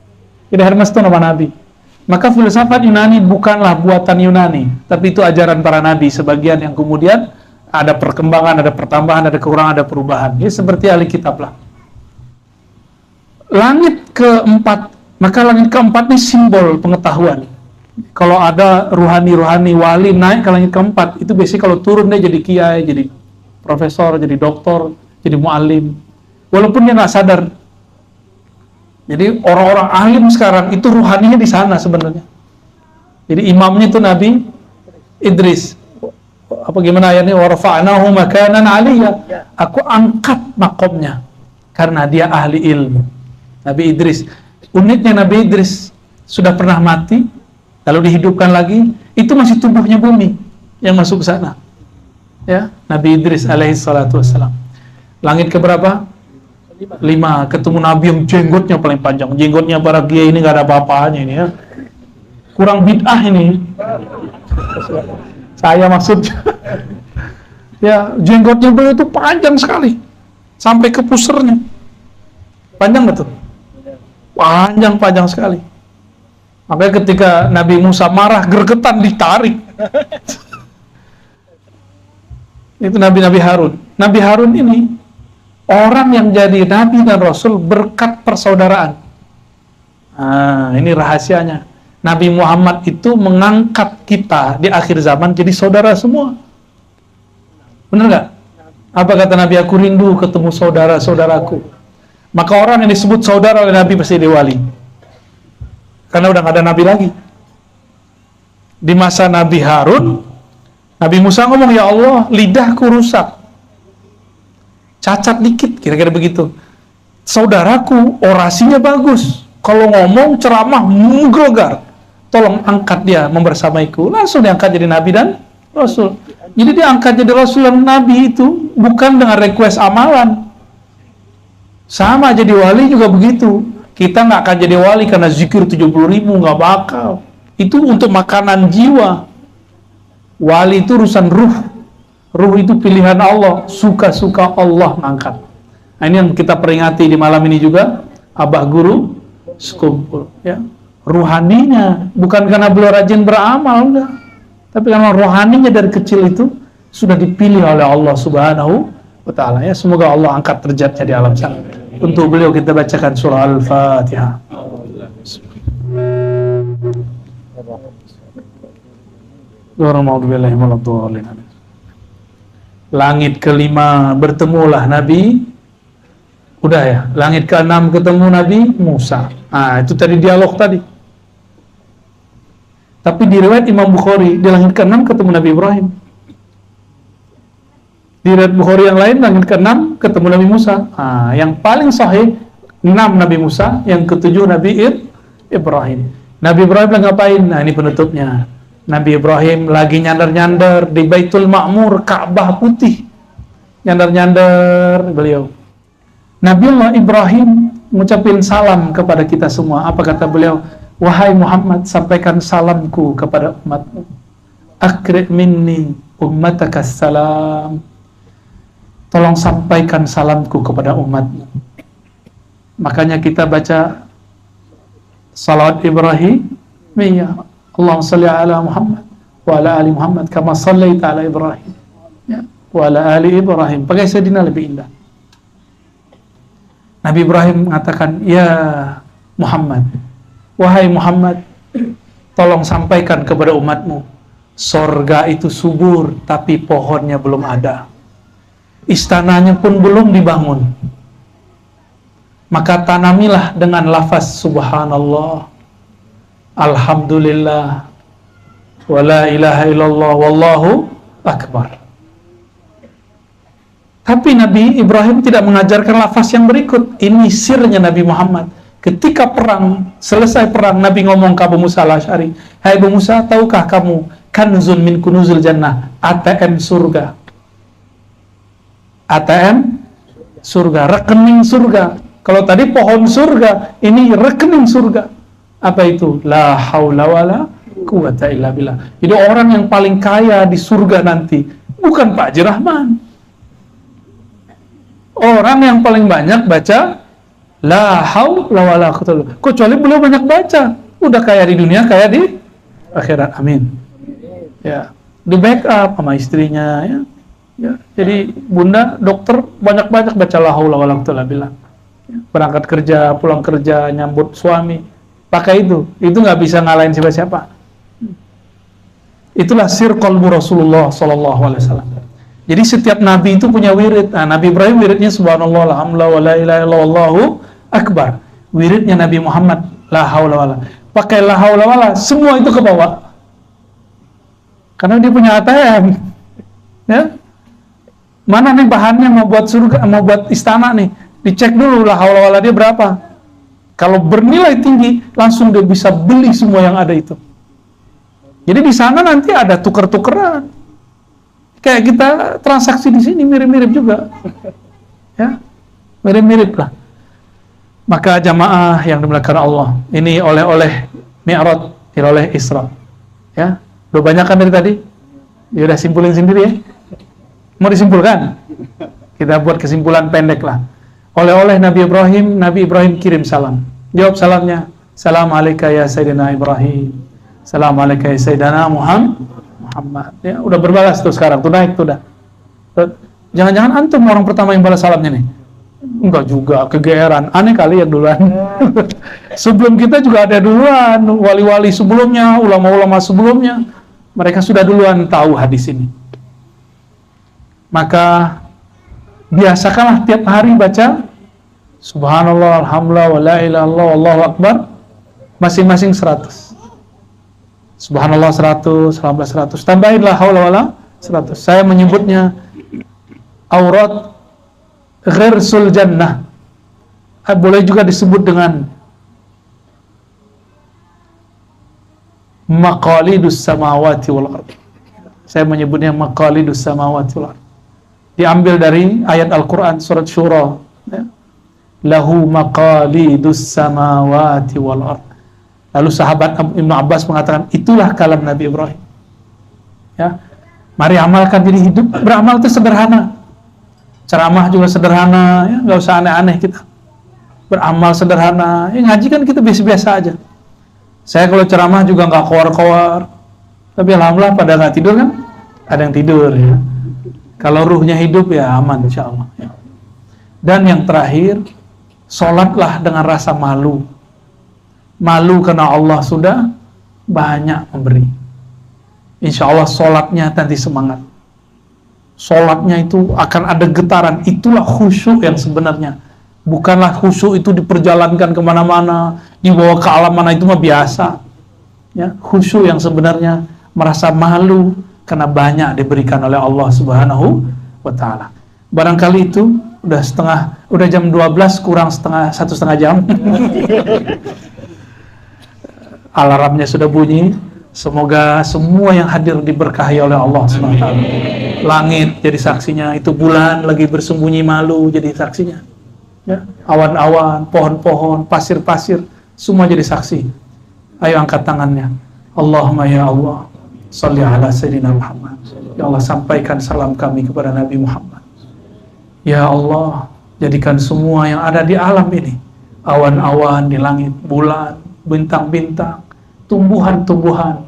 Jadi Hermes itu nama Nabi. Maka filsafat Yunani bukanlah buatan Yunani, tapi itu ajaran para Nabi. Sebagian yang kemudian ada perkembangan, ada pertambahan, ada kekurangan, ada perubahan. Ini seperti ahli kitab lah. Langit keempat, maka langit keempat ini simbol pengetahuan. Kalau ada ruhani-ruhani wali naik ke langit keempat, itu biasanya kalau turun dia jadi kiai, jadi profesor, jadi doktor, jadi muallim. Walaupun dia nggak sadar. Jadi orang-orang alim sekarang itu ruhaninya di sana sebenarnya. Jadi imamnya itu Nabi Idris. Apa gimana ayatnya? Warfa'nahu makanan 'aliyya. Aku angkat makomnya karena dia ahli ilmu. Nabi Idris, uniknya Nabi Idris sudah pernah mati, lalu dihidupkan lagi, itu masih tubuhnya bumi yang masuk ke sana. Ya, Nabi Idris alaihi salatu wassalam. Langit keberapa? 5. Ketemu Nabi yang jenggotnya paling panjang. Jenggotnya para kiai ini nggak ada apa-apanya ini ya. Kurang bid'ah ini. Saya maksudnya. Ya, jenggotnya beliau itu panjang sekali, sampai ke pusernya. Panjang betul. Panjang sekali. Makanya ketika Nabi Musa marah, gergetan ditarik. Itu Nabi Harun. Nabi Harun ini orang yang jadi Nabi dan Rasul berkat persaudaraan. Ini rahasianya. Nabi Muhammad itu mengangkat kita di akhir zaman jadi saudara semua. Benar nggak? Apa kata Nabi? Aku rindu ketemu saudara-saudaraku. Maka orang yang disebut saudara oleh Nabi pasti diwali. Karena udah nggak ada Nabi lagi. Di masa Nabi Harun, Nabi Musa ngomong, ya Allah, lidahku rusak, cacat dikit, kira-kira begitu. Saudaraku orasinya bagus, kalau ngomong ceramah menggelegar, tolong angkat dia membersamaiku. Langsung diangkat jadi Nabi dan Rasul. Jadi dia angkat jadi Rasul dan Nabi itu bukan dengan request amalan. Sama jadi wali juga begitu. Kita nggak akan jadi wali karena zikir 70.000, nggak bakal. Itu untuk makanan jiwa. Wali itu urusan ruh. Ruh itu pilihan Allah. Suka-suka Allah ngangkat. Nah, ini yang kita peringati di malam ini juga. Abah Guru sekumpul. Ya. Ruhaninya. Bukan karena beliau rajin beramal, enggak. Tapi karena rohaninya dari kecil itu sudah dipilih oleh Allah Subhanahu wa Ta'ala. Ya. Semoga Allah angkat derajatnya di alam sana. Untuk beliau kita bacakan surah Al-Fatihah. Langit kelima bertemulah Nabi. Udah ya. Langit keenam ketemu Nabi Musa. Itu tadi dialog tadi. Tapi di riwayat Imam Bukhari, di langit keenam ketemu Nabi Ibrahim. Di riwayat Bukhari yang lain, langit keenam ketemu Nabi Musa. Yang paling sahih 6 Nabi Musa, yang ketujuh Nabi Ibrahim. Nabi Ibrahim lagi ngapain? Ini penutupnya. Nabi Ibrahim lagi nyandar-nyandar di Baitul Ma'mur, Ka'bah putih. Nyandar-nyandar beliau. Nabi Allah Ibrahim mengucapkan salam kepada kita semua. Apa kata beliau? Wahai Muhammad, sampaikan salamku kepada umatmu. Akri' minni ummatakas salam. Tolong sampaikan salamku kepada umatmu. Makanya kita baca salawat Ibrahim. Allahumma salli ala Muhammad wa ala ali Muhammad kama sallaita ala Ibrahim, ya, wa ala ali Ibrahim. Pakai Sayyidina lebih indah. Nabi Ibrahim mengatakan, ya Muhammad, wahai Muhammad, tolong sampaikan kepada umatmu, sorga itu subur tapi pohonnya belum ada, istananya pun belum dibangun. Maka tanamilah dengan lafaz subhanallah, alhamdulillah, wa la ilaha illallah, wallahu akbar. Tapi Nabi Ibrahim tidak mengajarkan lafaz yang berikut. Ini sirnya Nabi Muhammad. Ketika perang, selesai perang, Nabi ngomong ke Abu Musa al-Asy'ari, hai Abu Musa, tahukah kamu kanzun min kunuzul jannah, ATM surga. ATM surga, rekening surga. Kalau tadi pohon surga, ini rekening surga. Apa itu? La haula wala quwata illa billah. Jadi orang yang paling kaya di surga nanti bukan Pak Haji Rahman. Orang yang paling banyak baca la haula wala quwata illa billah. Kecuali beliau banyak baca, udah kaya di dunia, kaya di akhirat. Amin. Ya, di backup sama istrinya ya. Ya, jadi bunda dokter banyak-banyak baca la haula wala quwata illa billah. Berangkat kerja, pulang kerja, nyambut suami, pakai itu nggak bisa ngalahin siapa-siapa. Itulah sir qalbu Rasulullah SAW. Jadi setiap nabi itu punya wirid. Nabi Ibrahim wiridnya subhanallah, alhamdulillah, wa la ilaha illallah, wallahu akbar. Wiridnya Nabi Muhammad la haula wala. Pakai la haula wala, semua itu ke bawah. Karena dia punya ATM. Ya. Mana nih bahannya mau buat surga, mau buat istana nih? Dicek dulu la haula wala dia berapa. Kalau bernilai tinggi, langsung dia bisa beli semua yang ada itu. Jadi di sana nanti ada tuker-tukeran. Kayak kita transaksi di sini mirip-mirip juga. Ya, mirip-mirip lah. Maka jamaah yang dimuliakan Allah, ini oleh-oleh Mi'raj, oleh Isra. Ya, udah banyak kan dari tadi? Ya udah simpulin sendiri ya. Mau disimpulkan? Kita buat kesimpulan pendek lah. Oleh-oleh Nabi Ibrahim kirim salam. Jawab salamnya, Salam alaika ya Sayyidina Ibrahim. Salam alaika ya Sayyidina Muhammad. Ya, udah berbalas tuh sekarang, tuh naik tuh dah. Jangan-jangan antum orang pertama yang balas salamnya nih? Enggak juga, kegeeran. Aneh kali yang duluan. Sebelum kita juga ada duluan, wali-wali sebelumnya, ulama-ulama sebelumnya. Mereka sudah duluan tahu hadis ini. Maka biasakanlah tiap hari baca Subhanallah, Alhamdulillah, wa la ilaha illallah, Wallahu Akbar, masing-masing 100. Subhanallah 100, Alhamdulillah 100. Tambahinlah haula wala 100. Saya menyebutnya aurat ghirsul jannah. Boleh juga disebut dengan maqalidus samawati wal ardh. Saya menyebutnya maqalidus samawati wal ardh. Diambil dari ayat Al-Quran surat Syura, ya. Lahu maqalidus samawati wal ardh. Lalu sahabat Ibnu Abbas mengatakan, itulah kalam Nabi Ibrahim. Ya, mari amalkan, jadi hidup beramal itu sederhana. Ceramah juga sederhana, ya, nggak usah aneh-aneh kita. Beramal sederhana, ya, ngaji kan kita biasa-biasa aja. Saya kalau ceramah juga nggak kowar-kowar, tapi alhamdulillah pada nggak tidur kan? Ada yang tidur ya. Kalau ruhnya hidup ya aman insya Allah. Ya. Dan yang terakhir, sholatlah dengan rasa malu. Malu karena Allah sudah banyak memberi. Insya Allah sholatnya nanti semangat. Sholatnya itu akan ada getaran. Itulah khusyuk yang sebenarnya. Bukanlah khusyuk itu diperjalankan kemana-mana, dibawa ke alam mana, itu mah biasa. Ya, khusyuk yang sebenarnya merasa malu karena banyak diberikan oleh Allah Subhanahu wa Ta'ala. Barangkali itu udah jam 12 kurang satu setengah jam. Alarmnya sudah bunyi. Semoga semua yang hadir diberkahi oleh Allah Subhanahu wa Ta'ala. Langit jadi saksinya, itu bulan lagi bersembunyi malu jadi saksinya. Ya, awan-awan, pohon-pohon, pasir-pasir, semua jadi saksi. Ayo angkat tangannya. Allahumma ya Allah, salli ala Sayyidina Muhammad. Ya Allah, sampaikan salam kami kepada Nabi Muhammad. Ya Allah, jadikan semua yang ada di alam ini, awan-awan di langit, bulan, bintang-bintang, tumbuhan-tumbuhan,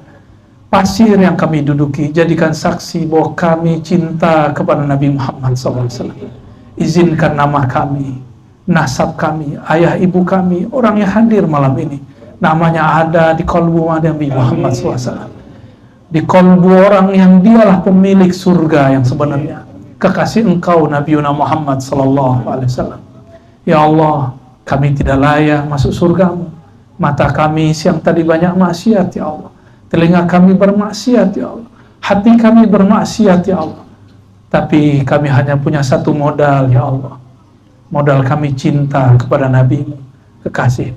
pasir yang kami duduki, jadikan saksi bahwa kami cinta kepada Nabi Muhammad SAW. Izinkan nama kami, nasab kami, ayah ibu kami, orang yang hadir malam ini, namanya ada di kolbu Nabi Muhammad SAW. Di kolbu orang yang dialah pemilik surga yang sebenarnya, kekasih engkau Nabi Muhammad SAW. Ya Allah, kami tidak layak masuk surgamu. Mata kami siang tadi banyak maksiat ya Allah. Telinga kami bermaksiat ya Allah. Hati kami bermaksiat ya Allah. Tapi kami hanya punya satu modal ya Allah. Modal kami cinta kepada Nabi, kekasih.